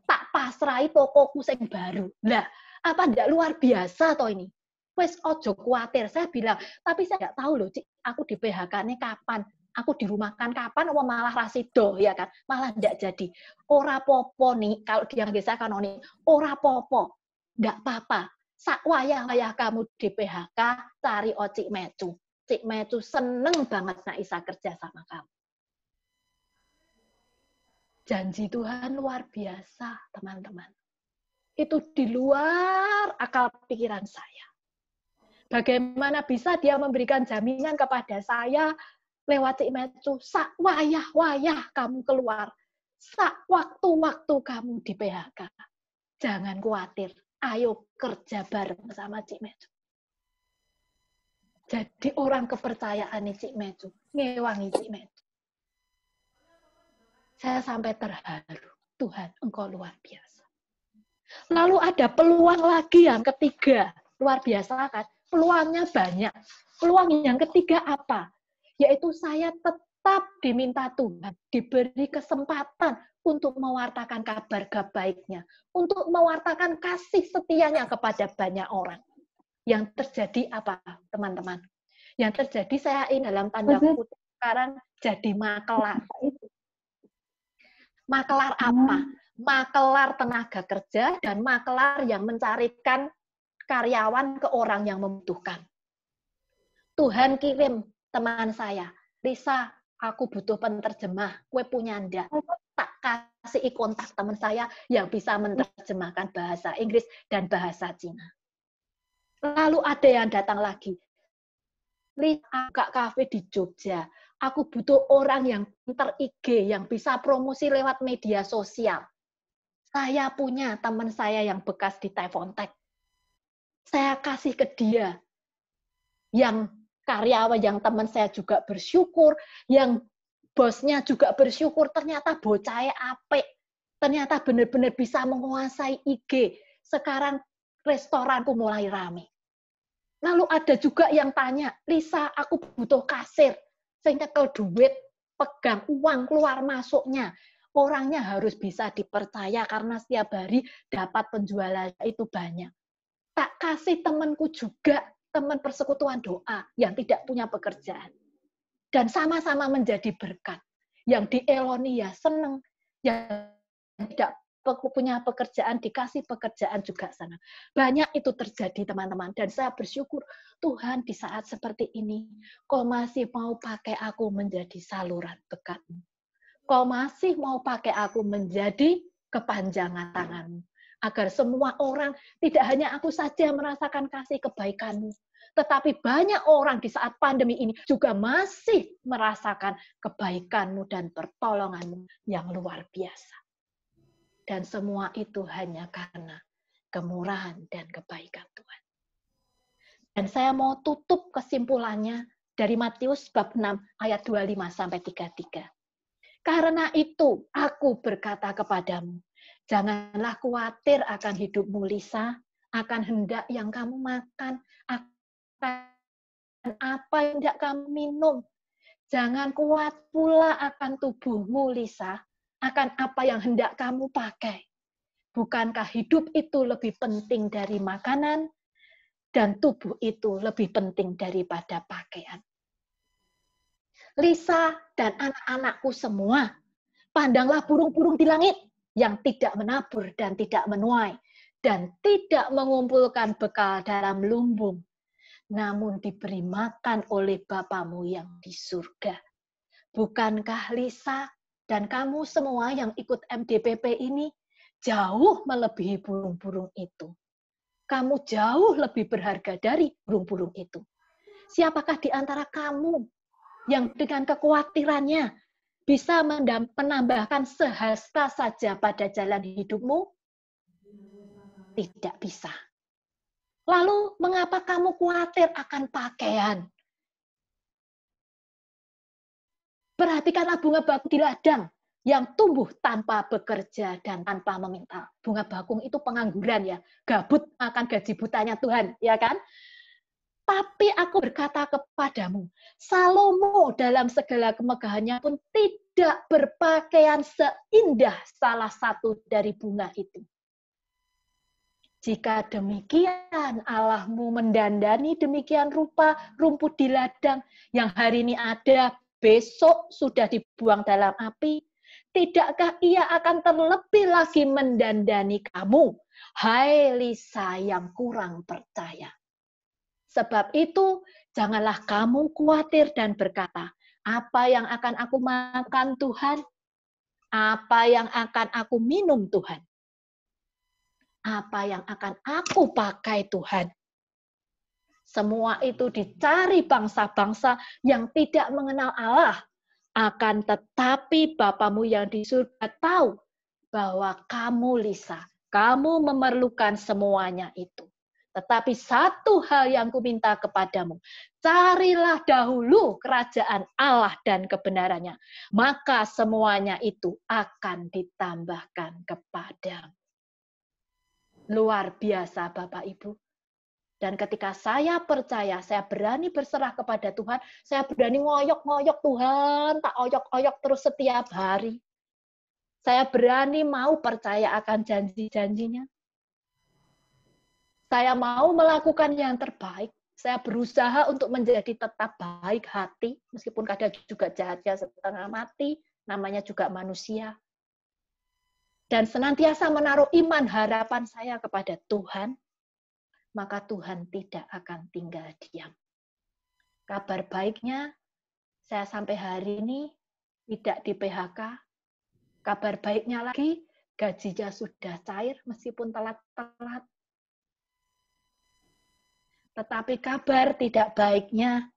tak pasrai tokoku sing baru. Lah, apa ndak luar biasa toh ini? Wes ojo kuatir. Saya bilang, tapi saya nggak tahu loh, Cik, aku di PHK-nya kapan? Aku dirumahkan kapan, malah rasido, ya kan? Malah ndak jadi. Ora popo nih, kalau dia nggak saya kanoni, ora popo, ndak apa-apa. Sak wayah-wayah kamu di PHK, cari Cik Mecu. Cik Mecu seneng banget nak Isa kerja sama kamu. Janji Tuhan luar biasa, teman-teman. Itu di luar akal pikiran saya. Bagaimana bisa dia memberikan jaminan kepada saya lewat Cik Mecu, sak wayah-wayah kamu keluar, sak waktu-waktu kamu di PHK. Jangan khawatir, ayo kerja bareng sama Cik Mecu. Jadi orang kepercayaan Cik Mecu, ngewangi Cik Mecu. Saya sampai terharu. Tuhan, Engkau luar biasa. Lalu ada peluang lagi yang ketiga. Luar biasa kan? Peluangnya banyak. Peluang yang ketiga apa? Yaitu saya tetap diminta Tuhan, diberi kesempatan untuk mewartakan kabar baiknya, untuk mewartakan kasih setianya kepada banyak orang. Yang terjadi apa, teman-teman? Yang terjadi saya ini dalam tanda kutip sekarang jadi makelar. Makelar apa? Makelar tenaga kerja dan makelar yang mencarikan karyawan ke orang yang membutuhkan. Tuhan kirim teman saya, Lisa, aku butuh penerjemah, kue punya ndak? Tak kasih kontak teman saya yang bisa menerjemahkan bahasa Inggris dan bahasa Cina. Lalu ada yang datang lagi, Lisa, Kak Kafe di Jogja, aku butuh orang yang pinter IG, yang bisa promosi lewat media sosial. Saya punya teman saya yang bekas di Telepontek. Saya kasih ke dia. Yang karyawan, yang teman saya juga bersyukur, yang bosnya juga bersyukur, ternyata bocahnya apik. Ternyata benar-benar bisa menguasai IG. Sekarang restoranku mulai rame. Lalu ada juga yang tanya, Lisa, aku butuh kasir. Saya nyekel duit, pegang uang keluar masuknya. Orangnya harus bisa dipercaya karena setiap hari dapat penjualan itu banyak. Tak kasih temanku juga, teman persekutuan doa yang tidak punya pekerjaan. Dan sama-sama menjadi berkat. Yang dieloni ya seneng, yang tidak punya pekerjaan, dikasih pekerjaan juga sana. Banyak itu terjadi, teman-teman. Dan saya bersyukur, Tuhan di saat seperti ini, Kau masih mau pakai aku menjadi saluran berkat-Mu. Kau masih mau pakai aku menjadi kepanjangan tangan-Mu. Agar semua orang, tidak hanya aku saja merasakan kasih kebaikan-Mu, tetapi banyak orang di saat pandemi ini juga masih merasakan kebaikan-Mu dan pertolongan-Mu yang luar biasa. Dan semua itu hanya karena kemurahan dan kebaikan Tuhan. Dan saya mau tutup kesimpulannya dari Matius bab 6 ayat 25-33. Karena itu aku berkata kepadamu, janganlah khawatir akan hidupmu Lisa, akan hendak yang kamu makan, akan apa yang hendak kamu minum. Jangan khawatir pula akan tubuhmu Lisa, akan apa yang hendak kamu pakai. Bukankah hidup itu lebih penting dari makanan, dan tubuh itu lebih penting daripada pakaian. Lisa dan anak-anakku semua, pandanglah burung-burung di langit yang tidak menabur dan tidak menuai, dan tidak mengumpulkan bekal dalam lumbung, namun diberi makan oleh Bapamu yang di surga. Bukankah Lisa dan kamu semua yang ikut MDPP ini jauh melebihi burung-burung itu? Kamu jauh lebih berharga dari burung-burung itu. Siapakah di antara kamu yang dengan kekhawatirannya bisa menambahkan sehasta saja pada jalan hidupmu? Tidak bisa. Lalu mengapa kamu khawatir akan pakaian? Perhatikanlah bunga bakung di ladang yang tumbuh tanpa bekerja dan tanpa meminta. Bunga bakung itu pengangguran ya, gabut akan gaji butanya Tuhan, ya kan? Tapi aku berkata kepadamu, Salomo dalam segala kemegahannya pun tidak berpakaian seindah salah satu dari bunga itu. Jika demikian Allahmu mendandani demikian rupa rumput di ladang yang hari ini ada, besok sudah dibuang dalam api, tidakkah ia akan terlebih lagi mendandani kamu, hai Lisa yang kurang percaya? Sebab itu, janganlah kamu khawatir dan berkata, apa yang akan aku makan Tuhan? Apa yang akan aku minum Tuhan? Apa yang akan aku pakai Tuhan? Semua itu dicari bangsa-bangsa yang tidak mengenal Allah. Akan tetapi Bapamu yang di surga tahu bahwa kamu Lisa, kamu memerlukan semuanya itu. Tetapi satu hal yang kuminta kepadamu, carilah dahulu kerajaan Allah dan kebenarannya, maka semuanya itu akan ditambahkan kepadamu. Luar biasa Bapak Ibu. Dan ketika saya percaya, saya berani berserah kepada Tuhan, saya berani ngoyok-ngoyok Tuhan, tak oyok-oyok terus setiap hari. Saya berani mau percaya akan janji-janjinya. Saya mau melakukan yang terbaik. Saya berusaha untuk menjadi tetap baik hati, meskipun kadang juga jahatnya setengah mati, namanya juga manusia. Dan senantiasa menaruh iman harapan saya kepada Tuhan, maka Tuhan tidak akan tinggal diam. Kabar baiknya, saya sampai hari ini tidak di PHK. Kabar baiknya lagi, gajinya sudah cair meskipun telat-telat. Tetapi kabar tidak baiknya,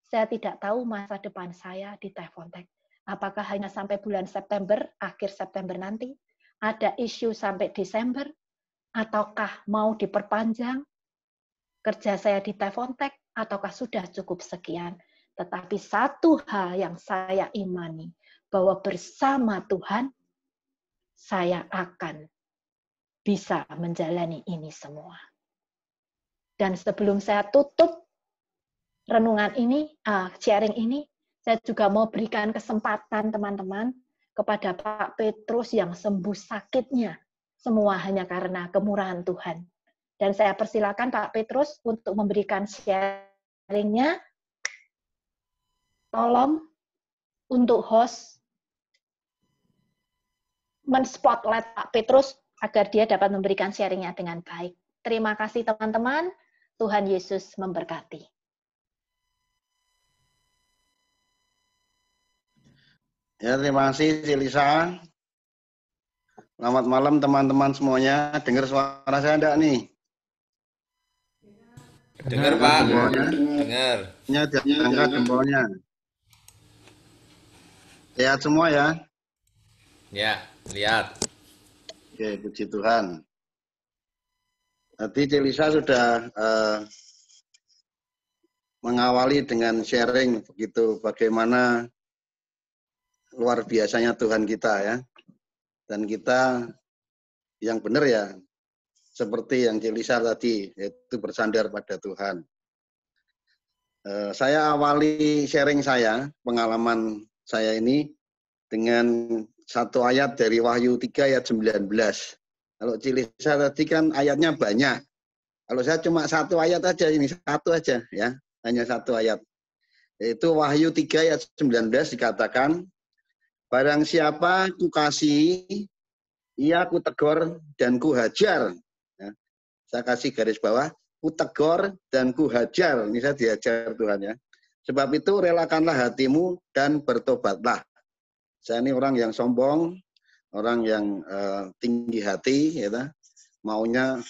saya tidak tahu masa depan saya di Tefontek. Apakah hanya sampai bulan September, akhir September nanti? Ada isu sampai Desember? Ataukah mau diperpanjang kerja saya di Tefontek? Ataukah sudah cukup sekian? Tetapi satu hal yang saya imani, bahwa bersama Tuhan, saya akan bisa menjalani ini semua. Dan sebelum saya tutup renungan ini, sharing ini, saya juga mau berikan kesempatan teman-teman kepada Pak Petrus yang sembuh sakitnya. Semua hanya karena kemurahan Tuhan. Dan saya persilakan Pak Petrus untuk memberikan sharing-nya. Tolong untuk host men-spotlight Pak Petrus agar dia dapat memberikan sharing-nya dengan baik. Terima kasih teman-teman. Tuhan Yesus memberkati. Ya, terima kasih Lisa. Selamat malam teman-teman semuanya. Dengar suara saya enggak nih? Dengar Pak. Dengar. Ya, diangkat jempolnya. Sehat semua ya? Ya, lihat. Oke, puji Tuhan. Tadi Lisa sudah mengawali dengan sharing begitu bagaimana luar biasanya Tuhan kita ya. Dan kita yang benar ya, seperti yang Lisa tadi, yaitu bersandar pada Tuhan. Saya awali sharing saya, pengalaman saya ini dengan satu ayat dari Wahyu 3 ayat 19. Kalau Lisa tadi kan ayatnya banyak. Kalau saya cuma satu ayat aja, ini satu aja ya, hanya satu ayat. Yaitu Wahyu 3 ayat 19 dikatakan, barang siapa kukasihi, ia kutegur dan kuhajar. Ya, saya kasih garis bawah, kutegur dan kuhajar. Ini saya diajar Tuhan ya. Sebab itu relakanlah hatimu dan bertobatlah. Saya ini orang yang sombong, orang yang tinggi hati, ya, maunya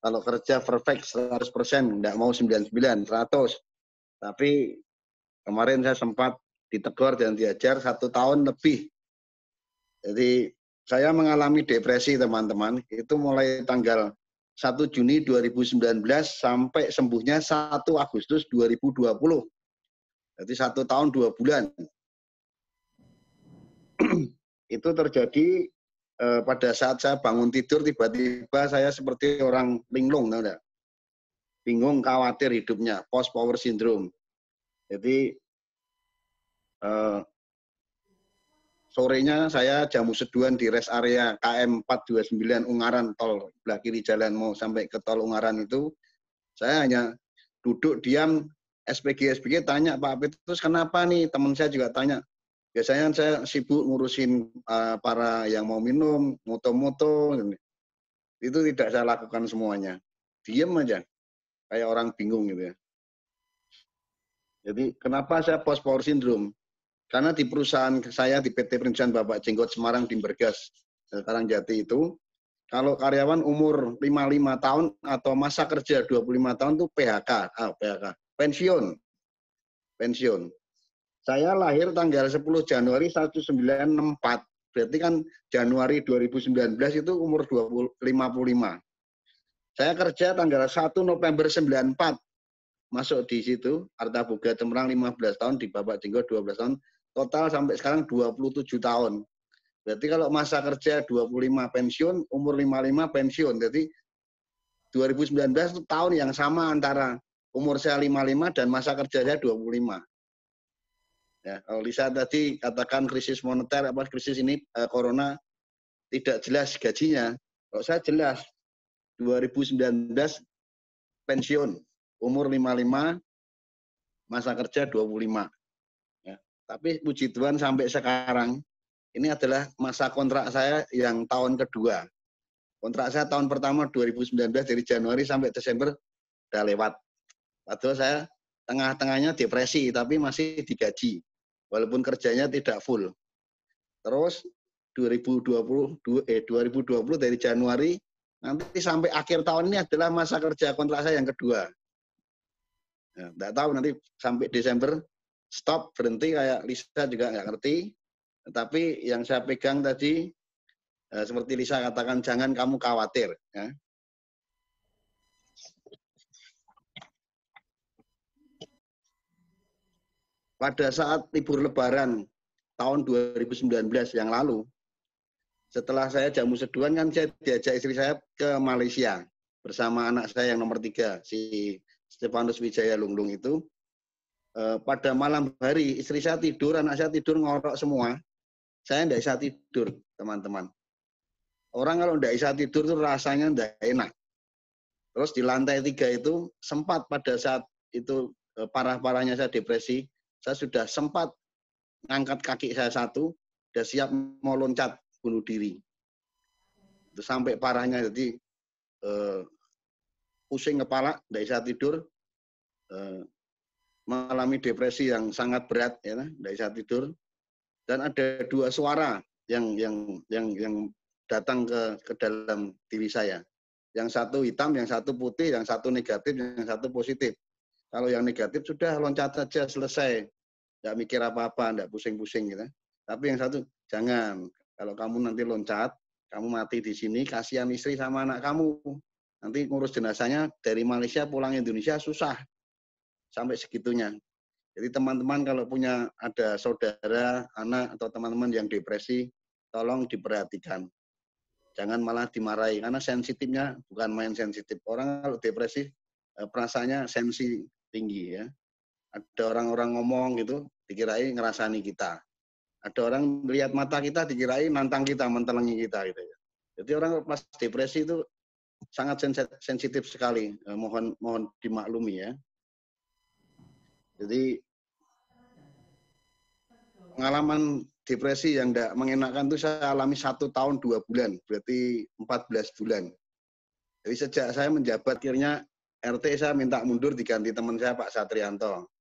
kalau kerja perfect 100%, enggak mau 99, 100. Tapi kemarin saya sempat ditegur dan diajar 1 tahun lebih. Jadi saya mengalami depresi teman-teman, itu mulai tanggal 1 Juni 2019 sampai sembuhnya 1 Agustus 2020. Jadi 1 tahun 2 bulan. Itu terjadi pada saat saya bangun tidur, tiba-tiba saya seperti orang linglung, tahu enggak? Bingung, khawatir hidupnya, post power syndrome. Jadi sorenya saya jamu seduhan di rest area KM 429 Ungaran, tol sebelah kiri jalan mau sampai ke tol Ungaran itu. Saya hanya duduk diam, SPG tanya, Pak Petrus kenapa nih? Teman saya juga tanya. Biasanya saya sibuk ngurusin para yang mau minum, moto-moto. Itu tidak saya lakukan semuanya. Diam aja, kayak orang bingung gitu ya. Jadi kenapa saya post power syndrome? Karena di perusahaan saya di PT Perindustrian Bapak Jenggot Semarang Timbergas Karangjati itu, kalau karyawan umur 55 tahun atau masa kerja 25 tahun itu PHK, pensiun. Saya lahir tanggal 10 Januari 1964. Berarti kan Januari 2019 itu umur 55. Saya kerja tanggal 1 November 94. Masuk di situ, Arta Boga Cemerlang 15 tahun, di Bapak Jenggot 12 tahun, total sampai sekarang 27 tahun. Berarti kalau masa kerja 25 pensiun, umur 55 pensiun. Jadi 2019 itu tahun yang sama antara umur saya 55 dan masa kerja saya 25. Ya, kalau Lisa tadi katakan krisis moneter, krisis ini corona tidak jelas gajinya. Kalau saya jelas, 2019 pensiun, umur 55, masa kerja 25. Ya. Tapi puji Tuhan sampai sekarang, ini adalah masa kontrak saya yang tahun kedua. Kontrak saya tahun pertama 2019 dari Januari sampai Desember udah lewat. Padahal saya tengah-tengahnya depresi, tapi masih digaji. Walaupun kerjanya tidak full. Terus 2020 dari Januari, nanti sampai akhir tahun ini adalah masa kerja kontrak saya yang kedua. Ya, nggak tahu nanti sampai Desember stop, berhenti, kayak Lisa juga nggak ngerti. Tetapi yang saya pegang tadi, seperti Lisa katakan, jangan kamu khawatir. Ya. Pada saat libur Lebaran tahun 2019 yang lalu, setelah saya jamu seduhan kan saya diajak istri saya ke Malaysia bersama anak saya yang nomor 3, si Stefanus Wijaya Lunglung itu. Pada malam hari istri saya tidur, anak saya tidur ngorok semua. Saya tidak bisa tidur, teman-teman. Orang kalau tidak bisa tidur itu rasanya tidak enak. Terus di lantai 3 itu sempat pada saat itu parah-parahnya saya depresi, saya sudah sempat ngangkat kaki saya satu, sudah siap mau loncat bunuh diri. Itu sampai parahnya, jadi pusing kepala, tidak bisa tidur, mengalami depresi yang sangat berat, ya, tidak bisa tidur. Dan ada 2 suara yang datang ke dalam diri saya. Yang satu hitam, yang satu putih, yang satu negatif, yang satu positif. Kalau yang negatif sudah loncat saja selesai, tidak mikir apa-apa, tidak pusing-pusing gitu. Tapi yang satu, jangan. Kalau kamu nanti loncat, kamu mati di sini, kasihan istri sama anak kamu. Nanti ngurus jenazahnya dari Malaysia pulang Indonesia susah. Sampai segitunya. Jadi teman-teman kalau punya ada saudara, anak, atau teman-teman yang depresi, tolong diperhatikan. Jangan malah dimarahi, karena sensitifnya bukan main sensitif. Orang kalau depresi, perasaannya sensi tinggi. Ya. Ada orang-orang ngomong gitu, dikirai ngerasani kita. Ada orang lihat mata kita, dikirai nantang kita, mentelengi kita. Gitu ya. Jadi orang pas depresi itu sangat sensitif sekali. Mohon dimaklumi ya. Jadi pengalaman depresi yang tidak mengenakan itu saya alami 1 tahun 2 bulan, berarti 14 bulan. Jadi sejak saya menjabat akhirnya RT saya minta mundur diganti teman saya Pak Satrianto.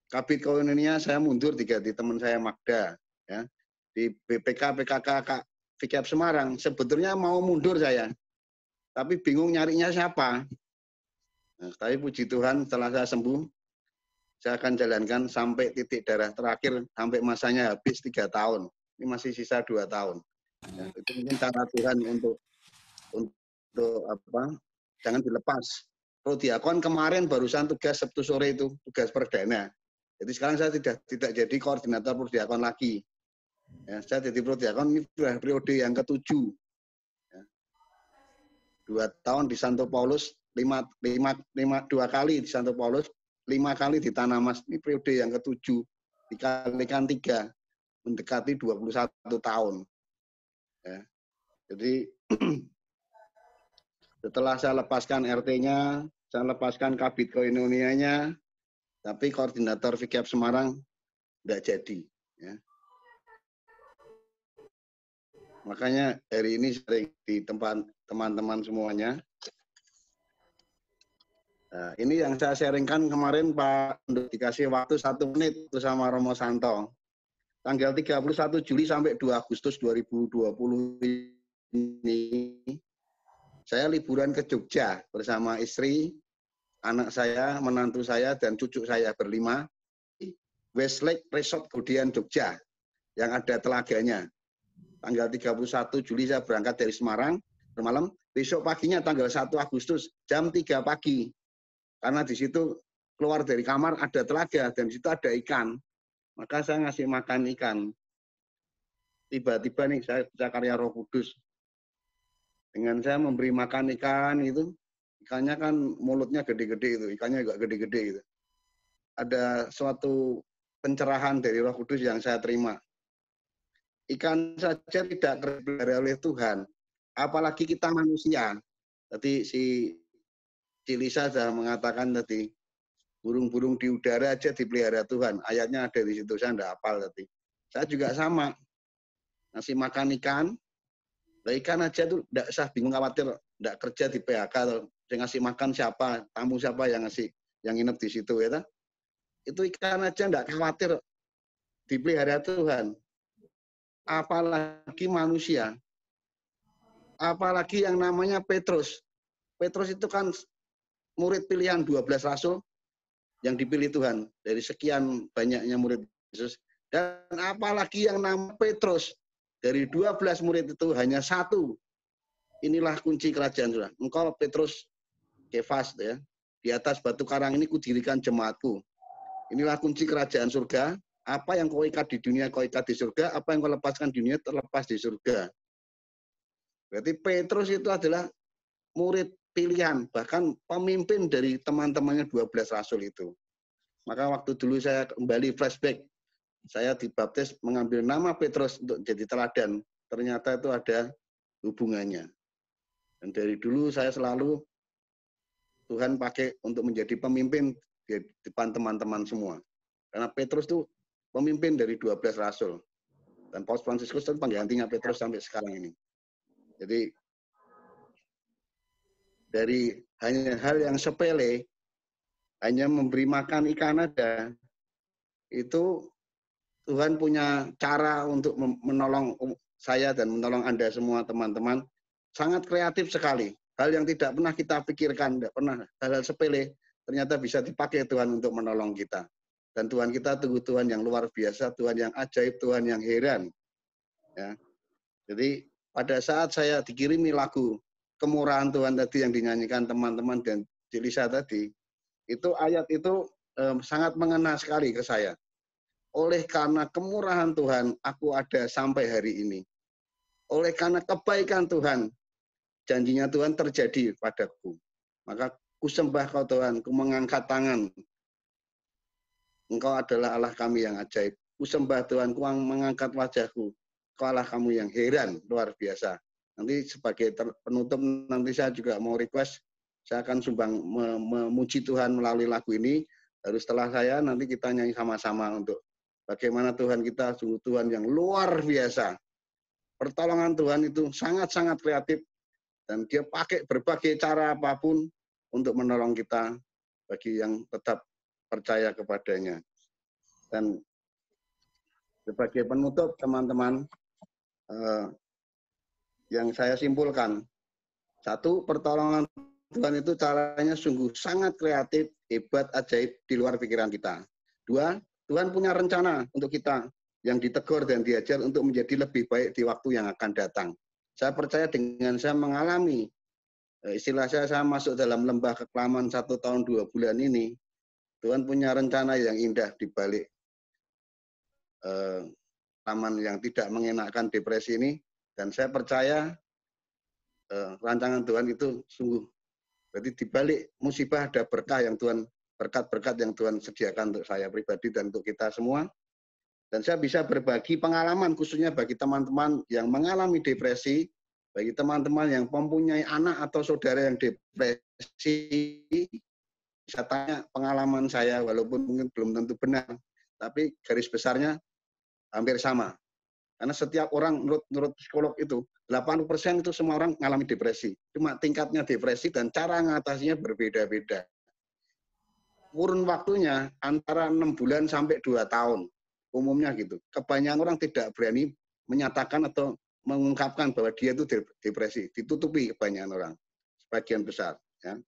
Kabit Koinonia saya mundur diganti teman saya Magda. Ya. Di BPK PKK VKF Semarang sebetulnya mau mundur saya, tapi bingung nyarinya siapa. Nah, tapi puji Tuhan setelah saya sembuh, saya akan jalankan sampai titik darah terakhir, sampai masanya habis 3 tahun. Ini masih sisa 2 tahun. Ya, itu mungkin cara Tuhan untuk apa? Jangan dilepas. Prodiakon kemarin barusan tugas Sabtu sore itu, tugas perdana. Jadi sekarang saya tidak jadi koordinator Prodiakon lagi. Ya, saya jadi Prodiakon ini sudah periode yang ke-7. Ya. 2 tahun di Santo Paulus, 2 kali di Santo Paulus, 5 kali di Tanah Mas, ini periode yang ke-7, dikalikan 3, mendekati 21 tahun. Ya. Jadi, setelah saya lepaskan RT-nya, saya lepaskan Kabit Koinonianya, tapi koordinator VKF Semarang tidak jadi. Ya. Makanya hari ini sering di tempat teman-teman semuanya, Nah, ini yang saya sharingkan kemarin Pak, dikasih waktu 1 menit sama Romo Santo. Tanggal 31 Juli sampai 2 Agustus 2020 ini, saya liburan ke Jogja bersama istri, anak saya, menantu saya, dan cucu saya berlima. Westlake Resort Gudian Jogja, yang ada telaganya. Tanggal 31 Juli saya berangkat dari Semarang, bermalam. Besok paginya tanggal 1 Agustus, jam 3 pagi. Karena di situ keluar dari kamar ada telaga, dan di situ ada ikan. Maka saya ngasih makan ikan. Tiba-tiba nih saya baca karya Roh Kudus. Dengan saya memberi makan ikan itu, ikannya kan mulutnya gede-gede itu, ikannya juga gede-gede itu. Ada suatu pencerahan dari Roh Kudus yang saya terima. Ikan saja tidak dipelihara oleh Tuhan, apalagi kita manusia. Tadi si Cilisa sudah mengatakan tadi, burung-burung di udara aja dipelihara Tuhan. Ayatnya ada di situ, saya tidak hafal tadi. Saya juga sama, ngasih makan ikan. Nah, ikan aja tuh tidak usah bingung khawatir, tidak kerja di PHK. Saya ngasih makan siapa, tamu siapa yang ngasih, yang nginep di situ ya. Itu ikan aja tidak khawatir dipelihara Tuhan. Apalagi manusia. Apalagi yang namanya Petrus. Petrus itu kan murid pilihan 12 rasul yang dipilih Tuhan dari sekian banyaknya murid Yesus. Dan apalagi yang nama Petrus, dari 12 murid itu hanya 1. Inilah kunci kerajaan Tuhan. Engkau Petrus, Kefas ya, di atas batu karang ini kudirikan jemaatku. Inilah kunci kerajaan surga. Apa yang kau ikat di dunia, kau ikat di surga. Apa yang kau lepaskan di dunia, terlepas di surga. Berarti Petrus itu adalah murid pilihan, bahkan pemimpin dari teman-temannya 12 rasul itu. Maka waktu dulu saya kembali flashback, saya dibaptis mengambil nama Petrus untuk jadi teladan. Ternyata itu ada hubungannya. Dan dari dulu saya selalu Tuhan pakai untuk menjadi pemimpin di depan teman-teman semua. Karena Petrus itu pemimpin dari 12 rasul. Dan Paus Fransiskus itu penggantinya Petrus sampai sekarang ini. Jadi dari hanya hal yang sepele, hanya memberi makan ikan aja, itu Tuhan punya cara untuk menolong saya dan menolong Anda semua teman-teman. Sangat kreatif sekali. Hal yang tidak pernah kita pikirkan, tidak pernah hal-hal sepele, ternyata bisa dipakai Tuhan untuk menolong kita. Dan Tuhan kita tunggu Tuhan yang luar biasa, Tuhan yang ajaib, Tuhan yang heran. Ya. Jadi pada saat saya dikirimi lagu Kemurahan Tuhan tadi yang dinyanyikan teman-teman dan Cilisa tadi, itu ayat itu sangat mengena sekali ke saya. Oleh karena kemurahan Tuhan, aku ada sampai hari ini. Oleh karena kebaikan Tuhan, janjinya Tuhan terjadi padaku. Maka kusembah kau Tuhan, ku mengangkat tangan. Engkau adalah Allah kami yang ajaib. Kusembah Tuhan, ku mengangkat wajahku. Kau Allah kamu yang heran, luar biasa. Nanti sebagai penutup, nanti saya juga mau request, saya akan sumbang memuji Tuhan melalui lagu ini. Lalu setelah saya, nanti kita nyanyi sama-sama untuk bagaimana Tuhan kita, sungguh Tuhan yang luar biasa. Pertolongan Tuhan itu sangat-sangat kreatif, dan dia pakai berbagai cara apapun untuk menolong kita, bagi yang tetap percaya kepadanya. Dan sebagai penutup, teman-teman, yang saya simpulkan, 1, pertolongan Tuhan itu caranya sungguh sangat kreatif, hebat, ajaib, di luar pikiran kita. 2, Tuhan punya rencana untuk kita yang ditegur dan diajar untuk menjadi lebih baik di waktu yang akan datang. Saya percaya dengan saya mengalami, istilah saya masuk dalam lembah kekelaman 1 tahun 2 bulan ini, Tuhan punya rencana yang indah di balik kekelaman yang tidak mengenakkan depresi ini. Dan saya percaya rancangan Tuhan itu sungguh. Berarti di balik musibah ada berkah yang Tuhan, berkat-berkat yang Tuhan sediakan untuk saya pribadi dan untuk kita semua. Dan saya bisa berbagi pengalaman khususnya bagi teman-teman yang mengalami depresi, bagi teman-teman yang mempunyai anak atau saudara yang depresi. Saya tanya pengalaman saya, walaupun mungkin belum tentu benar, tapi garis besarnya hampir sama. Karena setiap orang menurut psikolog itu 80% itu semua orang mengalami depresi. Cuma tingkatnya depresi dan cara mengatasinya berbeda-beda. kurun waktunya antara 6 bulan sampai 2 tahun. Umumnya gitu. Kebanyakan orang tidak berani menyatakan atau mengungkapkan bahwa dia itu depresi. Ditutupi kebanyakan orang. Sebagian besar. Ya.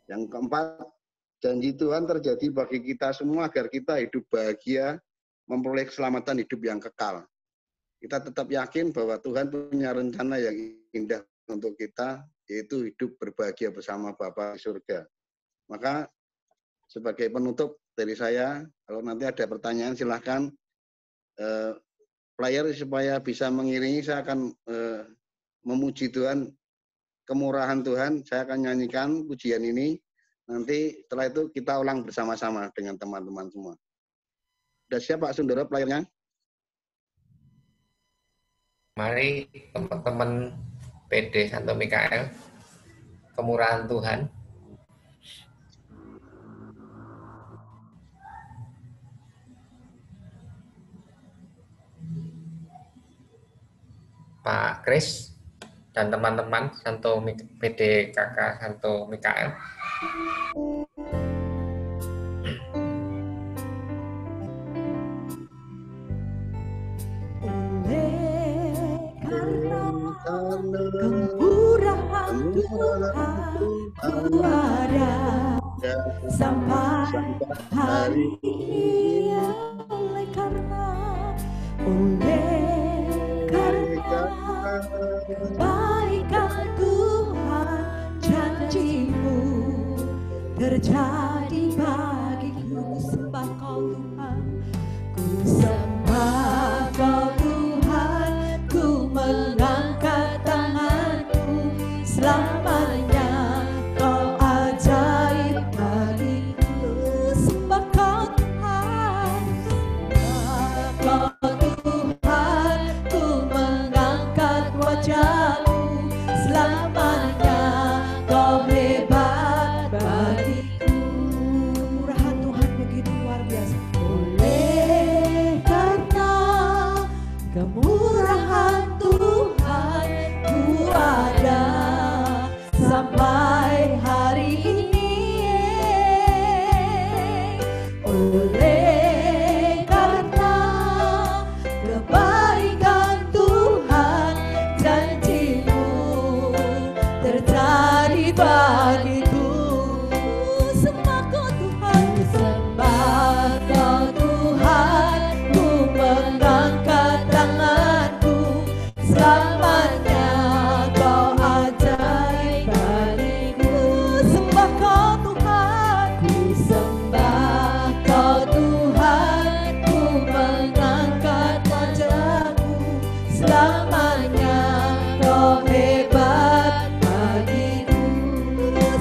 Yang keempat, janji Tuhan terjadi bagi kita semua agar kita hidup bahagia, memperoleh keselamatan hidup yang kekal. Kita tetap yakin bahwa Tuhan punya rencana yang indah untuk kita, yaitu hidup berbahagia bersama Bapa di surga. Maka sebagai penutup dari saya, kalau nanti ada pertanyaan silahkan player supaya bisa mengiringi. Saya akan memuji Tuhan, kemurahan Tuhan. Saya akan nyanyikan pujian ini. Nanti setelah itu kita ulang bersama-sama dengan teman-teman semua. Sudah siap Pak Sundoro playernya? Mari teman-teman PD Santo Mikael, kemurahan Tuhan. Pak Kris dan teman-teman Santo PD Kakak Santo Mikael. Kemurahan Tuhan ku ada sampai hari ini, oleh karena kebaikan Tuhan, janji-Mu terjadi bagiku. Sembah Kau Tuhan, ku sembah Kau Tuhan, ku mengangkat tanganku. Selamanya Kau ajaib bagiku. Sembah Kau Tuhan, sembah Kau Tuhan, ku mengangkat wajahku. Selamanya Kau hebat bagiku. Kemurahan Tuhan begitu luar biasa. Oleh karena kemurahan Tuhan ku ada sampai hari ini. Oleh karena kebaikan Tuhan, janji-Mu terjadi bagiku. Sembah Kau Tuhan, sembah Kau Tuhan, ku mengangkat tanganku. Selamanya Kau ajaib bagiku. Sembah Kau Tuhan, ku sembah Kau Tuhan, ku mengangkat wajahku. Selamanya Kau hebat bagiku.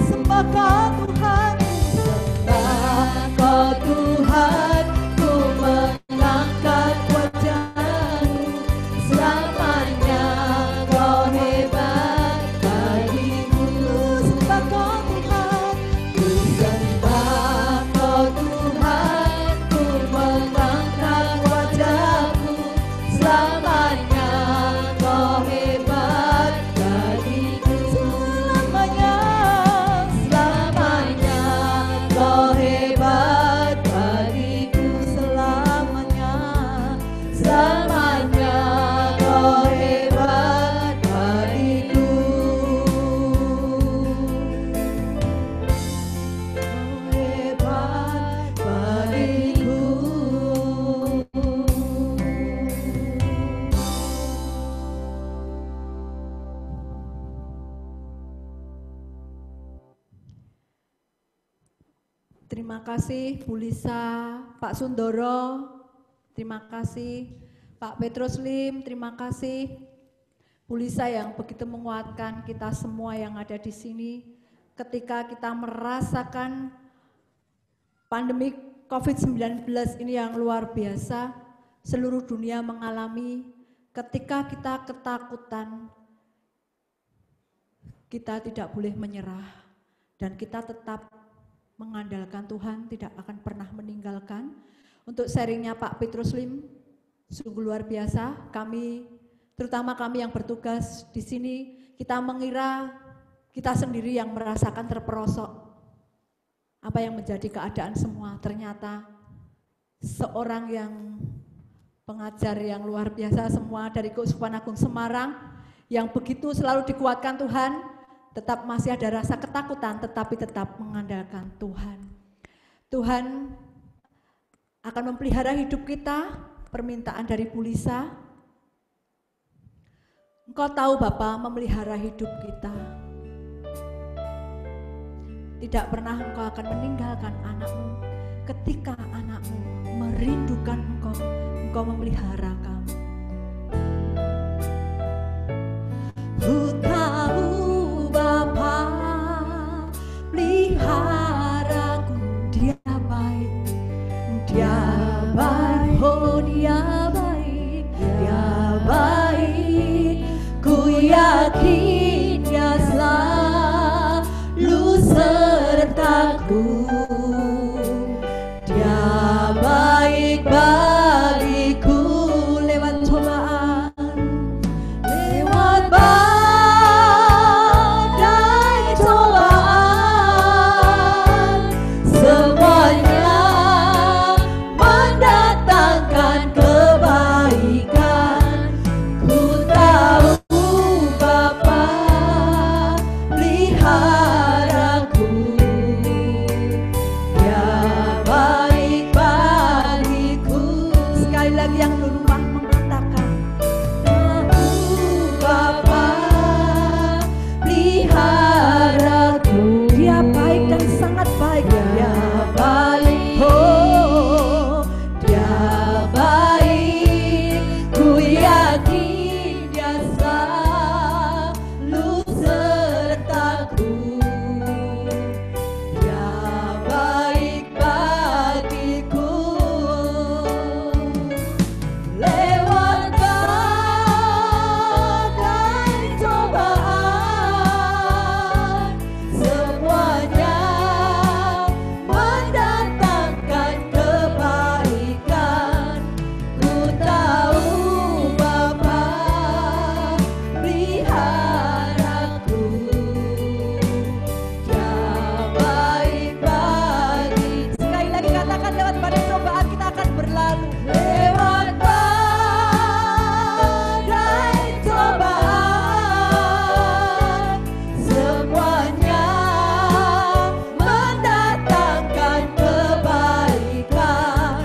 Sembah Kau Tuhan, sembah Kau Tuhan, ku mengangkat wajahku. Selamanya Kau hebat bagiku. Sembah Kau Tuhan, ku sembah Kau Tuhan, ku mengangkat wajahku. Selamanya Kau hebat bagiku. Selamanya, selamanya Kau hebat bagiku. Selamanya, selamanya Kau hebat bagiku. Kau hebat bagiku. Terima kasih Bu Lisa, Pak Sundoro, terima kasih Pak Petrus Lim, terima kasih Bu Lisa yang begitu menguatkan kita semua yang ada di sini ketika kita merasakan pandemi COVID-19 ini yang luar biasa. Seluruh dunia mengalami. Ketika kita ketakutan, kita tidak boleh menyerah dan kita tetap mengandalkan Tuhan, tidak akan pernah meninggalkan. Untuk sharingnya Pak Petrus Lim, sungguh luar biasa. Kami, terutama kami yang bertugas di sini, kita mengira kita sendiri yang merasakan terperosok. apa yang menjadi keadaan semua. Ternyata seorang yang pengajar yang luar biasa semua dari Keuskupan Agung Semarang yang begitu selalu dikuatkan Tuhan, tetap masih ada rasa ketakutan tetapi tetap mengandalkan Tuhan. Tuhan akan memelihara hidup kita. Permintaan dari Bu Lisa, Engkau tahu Bapa memelihara hidup kita. Tidak pernah Engkau akan meninggalkan anakmu. Ketika anakmu merindukan Engkau, Engkau memelihara kami. Ku tahu Bapa peliharaku, Dia baik, Dia baik, oh Dia baik, Dia baik. Ku yakin Dia selalu sertaku. Dia baik bagiku lewat cobaan, lewat badai cobaan, semuanya mendatangkan kebaikan. Ku tahu Bapa peliharaku, Dia baik bagiku. Sekali lagi yang di rumah mengatakan, tahu Bapa peliharaku, Dia baik dan sangat baik. Dia baik, oh Dia baik. Ku yakin Dia selalu sertaku. Dia baik bagiku. Lewat badai cobaan, semuanya mendatangkan kebaikan. Ku tahu Bapa peliharaku, Dia baik bagi. Sekali lagi katakan, lewat badai cobaan kita akan berlalu. Lewat badai cobaan, semuanya mendatangkan kebaikan.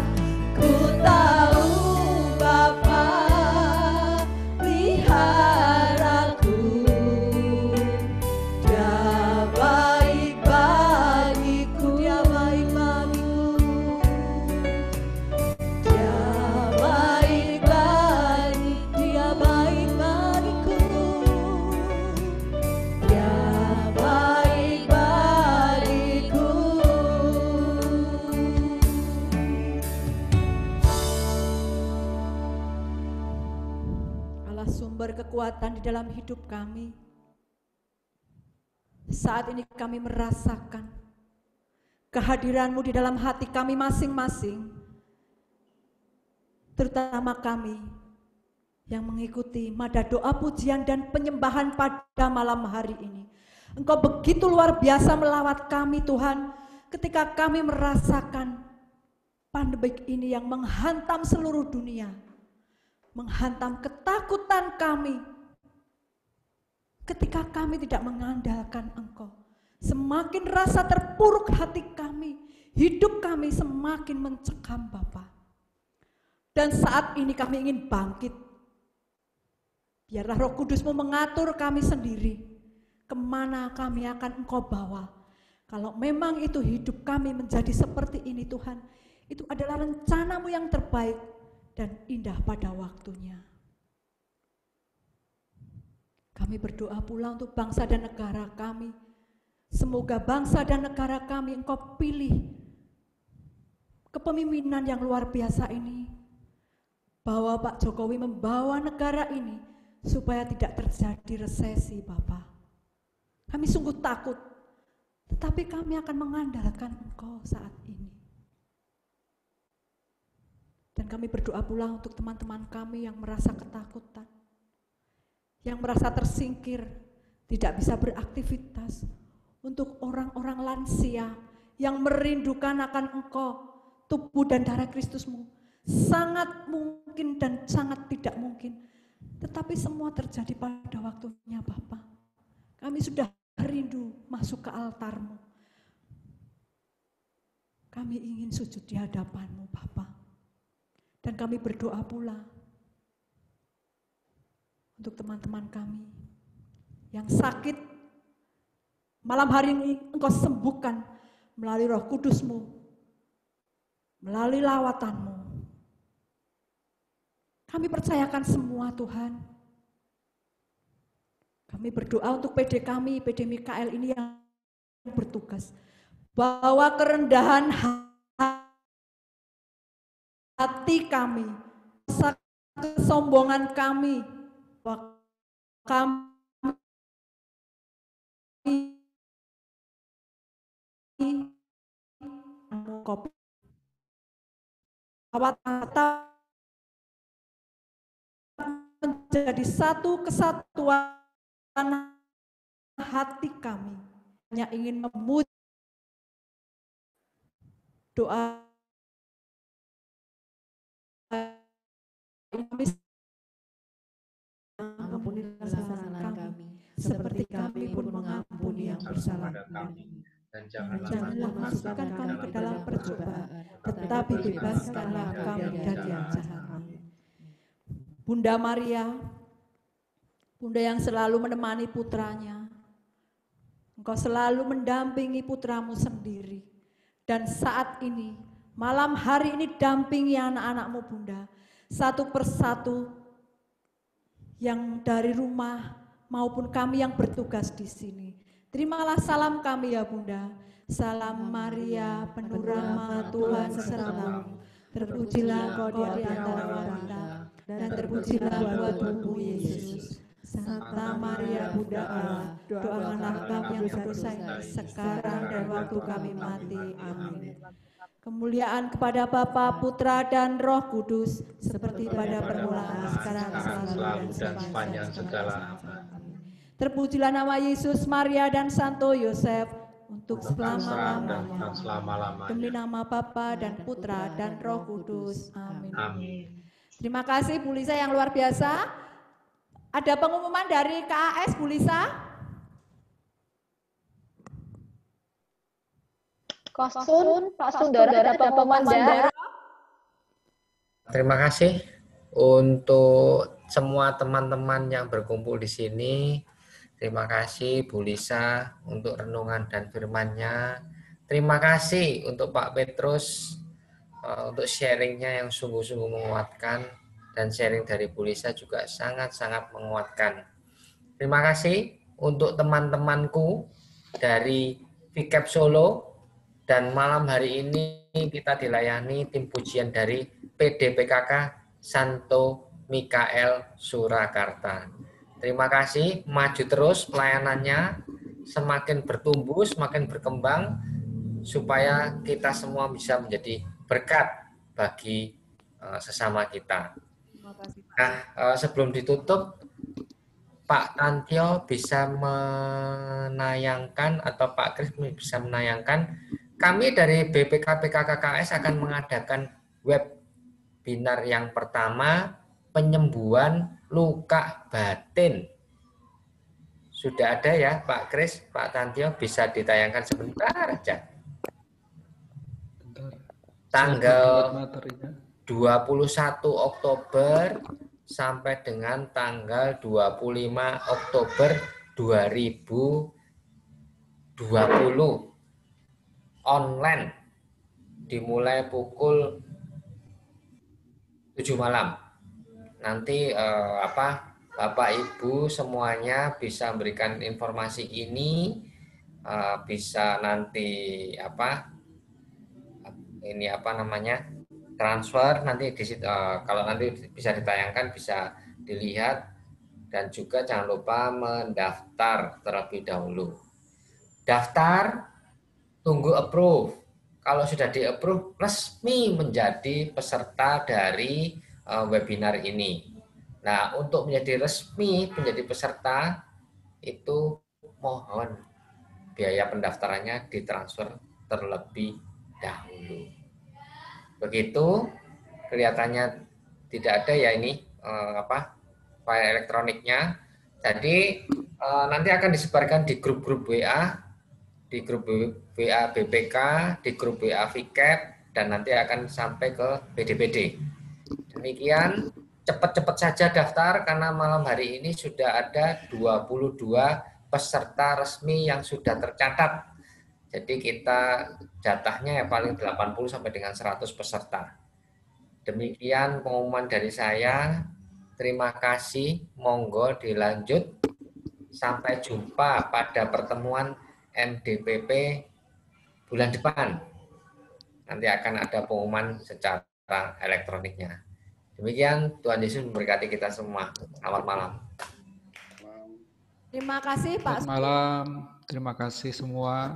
Ku tahu Bapa peliharaku, Dia baik bagiku. Dia baik bagiku. Dia baik bagi, Dia baik bagiku. Dia baik bagiku. Allah sumber kekuatan di dalam hidup kami. Saat ini kami merasakan kehadiran-Mu di dalam hati kami masing-masing. Terutama kami yang mengikuti mada doa pujian dan penyembahan pada malam hari ini. Engkau begitu luar biasa melawat kami Tuhan, ketika kami merasakan pandemik ini yang menghantam seluruh dunia, menghantam ketakutan kami. Ketika kami tidak mengandalkan Engkau, semakin rasa terpuruk hati kami, hidup kami semakin mencekam Bapa. Dan saat ini kami ingin bangkit. Biarlah Roh Kudus-Mu mengatur kami sendiri, kemana kami akan Engkau bawa. Kalau memang itu hidup kami menjadi seperti ini Tuhan, itu adalah rencana-Mu yang terbaik dan indah pada waktunya. Kami berdoa pula untuk bangsa dan negara kami. Semoga bangsa dan negara kami Engkau pilih kepemimpinan yang luar biasa ini, bahwa Pak Jokowi membawa negara ini supaya tidak terjadi resesi Bapak. Kami sungguh takut, tetapi kami akan mengandalkan Engkau saat ini. Dan kami berdoa pula untuk teman-teman kami yang merasa ketakutan, yang merasa tersingkir, tidak bisa beraktivitas, untuk orang-orang lansia yang merindukan akan Engkau, tubuh dan darah Kristusmu. Sangat mungkin dan sangat tidak mungkin. Tetapi semua terjadi pada waktunya Bapa. Kami sudah rindu masuk ke altar-Mu. Kami ingin sujud di hadapan-Mu Bapa. Dan kami berdoa pula untuk teman-teman kami yang sakit. Malam hari ini Engkau sembuhkan melalui Roh Kudus-Mu, melalui lawatan-Mu. Kami percayakan semua Tuhan. Kami berdoa untuk PD kami, PD Mikael ini yang bertugas. Bahwa kerendahan hati kami, kesombongan kami, bahwa kami menjadi satu kesatuan hati kami, hanya ingin memuji doa kami, ampuni kesalahan kami, seperti kami pun mengampuni yang bersalah kami. Dan janganlah masukkan kami ke dalam percobaan, tetapi bebaskanlah kami dari yang jahat. Bunda Maria, Bunda yang selalu menemani putranya, Engkau selalu mendampingi putramu sendiri. Dan saat ini, malam hari ini dampingi anak-anakmu Bunda, satu persatu yang dari rumah maupun kami yang bertugas di sini. Terimalah salam kami ya Bunda. Salam Maria, penuh rahmat Tuhan sertamu. Terpujilah Engkau di antara wanita, dan terpujilah buah tubuhmu Yesus. Santa Maria Bunda Allah, doakanlah kami yang berdosa ini sekarang dan waktu kami mati. Amin. Kemuliaan kepada Bapa, Putra, dan Roh Kudus, seperti pada permulaan, sekarang, selalu, dan sepanjang segala abad. Terpujilah nama Yesus, Maria, dan Santo Yosef, untuk selama-lamanya. Demi nama Bapa dan Putra dan Roh Kudus. Amin. Amin. Terima kasih Bu Lisa yang luar biasa. Ada pengumuman dari KAS Bu Lisa? Kosun, Pak Sundoro, ada pengumuman dari Terima kasih untuk semua teman-teman yang berkumpul di sini. Terima kasih Bu Lisa untuk renungan dan firman-Nya. Terima kasih untuk Pak Petrus untuk sharing-nya yang sungguh-sungguh menguatkan, dan sharing dari Bu Lisa juga sangat-sangat menguatkan. Terima kasih untuk teman-temanku dari VCAP Solo, dan malam hari ini kita dilayani tim pujian dari PD PKK Santo Mikael Surakarta. Terima kasih, maju terus pelayanannya, semakin bertumbuh, semakin berkembang, supaya kita semua bisa menjadi berkat bagi sesama kita. Nah, sebelum ditutup, Pak Tantio bisa menayangkan, atau Pak Kris bisa menayangkan, kami dari BPK PKKKS akan mengadakan webinar yang pertama, penyembuhan luka batin. Sudah ada ya Pak Kris, Pak Tantio, bisa ditayangkan sebentar aja. Tanggal 21 Oktober sampai dengan tanggal 25 Oktober 2020 online, dimulai pukul 7 malam. Nanti Bapak Ibu semuanya bisa memberikan informasi ini, bisa nanti transfer nanti di situ, kalau nanti bisa ditayangkan bisa dilihat, dan juga jangan lupa mendaftar terlebih dahulu. Daftar, tunggu approve. Kalau sudah di-approve, resmi menjadi peserta dari webinar ini. Nah, untuk menjadi resmi menjadi peserta itu mohon biaya pendaftarannya ditransfer terlebih dahulu. Begitu, kelihatannya tidak ada ya ini file elektroniknya. Jadi nanti akan disebarkan di grup-grup WA, di grup WA BPK, di grup WA VCAP, dan nanti akan sampai ke PD-PD. Demikian, cepat-cepat saja daftar karena malam hari ini sudah ada 22 peserta resmi yang sudah tercatat. Jadi kita jatahnya ya paling 80 sampai dengan 100 peserta. Demikian pengumuman dari saya. Terima kasih. Monggo dilanjut. Sampai jumpa pada pertemuan MDPP bulan depan. Nanti akan ada pengumuman secara elektroniknya. Demikian, Tuhan Yesus memberkati kita semua. Selamat malam. Terima kasih Pak. Selamat malam. Terima kasih semua.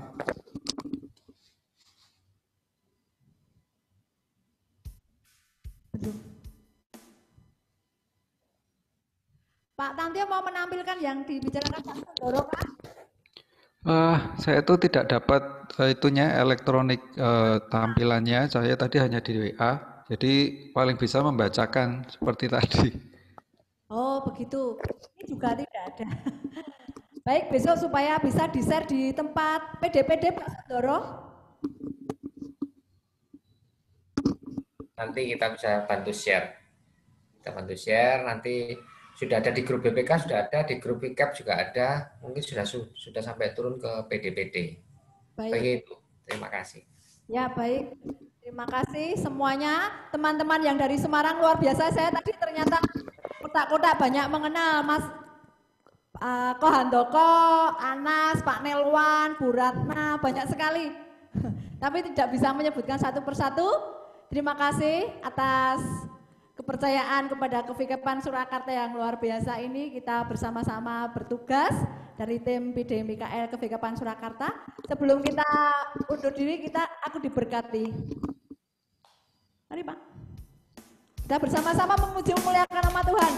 Pak Tantio mau menampilkan yang dibicarakan Pak Sundoro, Pak? Saya itu tidak dapat itunya elektronik tampilannya. Saya tadi hanya di WA, jadi paling bisa membacakan seperti tadi. Oh begitu. Ini juga tidak ada. Baik, besok supaya bisa di-share di tempat PD-PD Pak Sundoro. Nanti kita bisa bantu share. Kita bantu share, nanti sudah ada di grup BPK, sudah ada, di grup VCAP juga ada, mungkin sudah sampai turun ke PD-PD. Baik. Begitu, terima kasih. Ya baik, terima kasih semuanya. Teman-teman yang dari Semarang luar biasa, saya tadi ternyata kotak-kotak banyak mengenal Mas Kohandoko, Anas, Pak Nelwan, Bu Ratna, banyak sekali. Tapi tidak bisa menyebutkan satu persatu. Terima kasih atas kepercayaan kepada KVKPAN Surakarta yang luar biasa ini. Kita bersama-sama bertugas dari tim PD MIKL KVKPAN Surakarta. Sebelum kita undur diri, aku diberkati. Mari Pak. Kita bersama-sama memuji memuliakan nama Tuhan.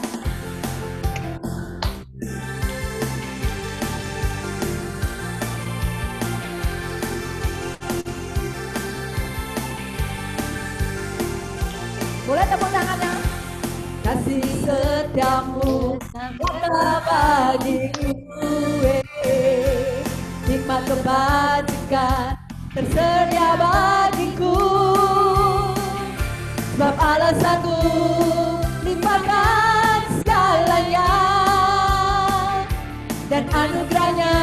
Boleh tepuk tangannya. Kasih setiamu telah bagiku, nikmat kebajikan tersedia bagiku. Sebab alasanku limpahkan segalanya, dan anugerahnya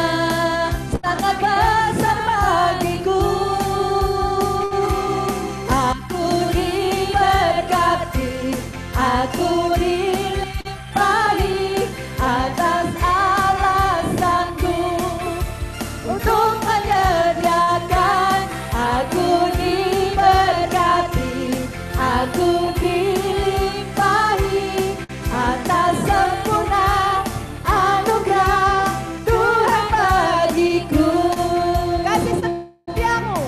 sangat besar bagiku. Aku dilimpahi atas alasanku untuk menyediakan. Aku diberkati, aku dilimpahi atas sempurna anugerah Tuhan bagiku. Kasih setiamu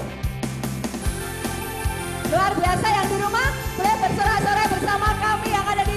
luar biasa. Yang di rumah boleh bersorak-sorai bersama kami yang ada di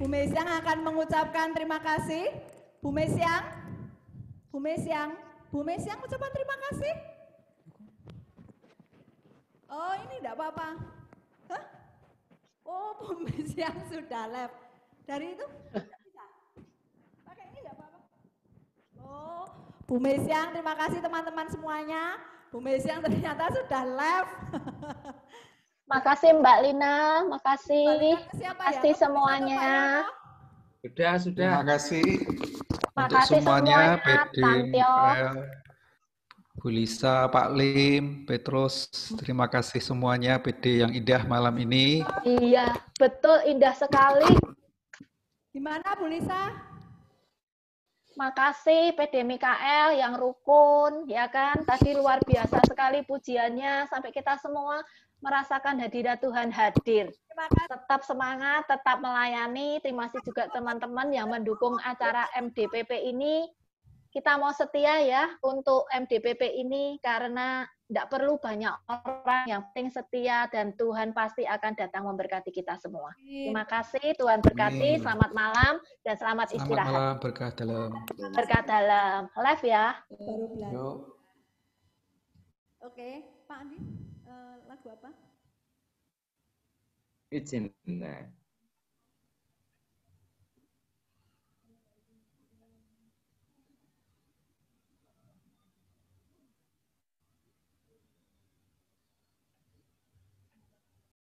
Bu Mesyang akan mengucapkan terima kasih. Bu Mesyang, ucapan terima kasih. Oh, ini enggak apa-apa. Hah? Oh, Bu Mesyang sudah live. Dari itu bisa? Pakai ini enggak apa-apa. Oh, Bu Mesyang, terima kasih teman-teman semuanya. Bu Mesyang ternyata sudah live. Makasih Mbak Lina, makasih. Mbak Lina siapa ya? Makasih semuanya. Sudah. Terima kasih untuk Makasih semuanya, semuanya, PD, Tantio. Mikael, Bu Lisa, Pak Lim, Petrus, terima kasih semuanya PD yang indah malam ini. Iya, betul indah sekali. Gimana Bu Lisa? Makasih PD Mikael yang rukun, ya kan? Tadi luar biasa sekali pujiannya, sampai kita semua merasakan hadirat Tuhan hadir. Tetap semangat, tetap melayani. Terima kasih juga teman-teman yang mendukung acara MDPP ini. Kita mau setia ya untuk MDPP ini karena tidak perlu banyak orang, yang penting setia dan Tuhan pasti akan datang memberkati kita semua. Terima kasih, Tuhan berkati. Selamat malam dan selamat istirahat. Selamat malam, berkah dalam. Berkah dalam. Live ya. Baru belajar. Yuk. Oke, Pak Andi, lagu apa? Izin.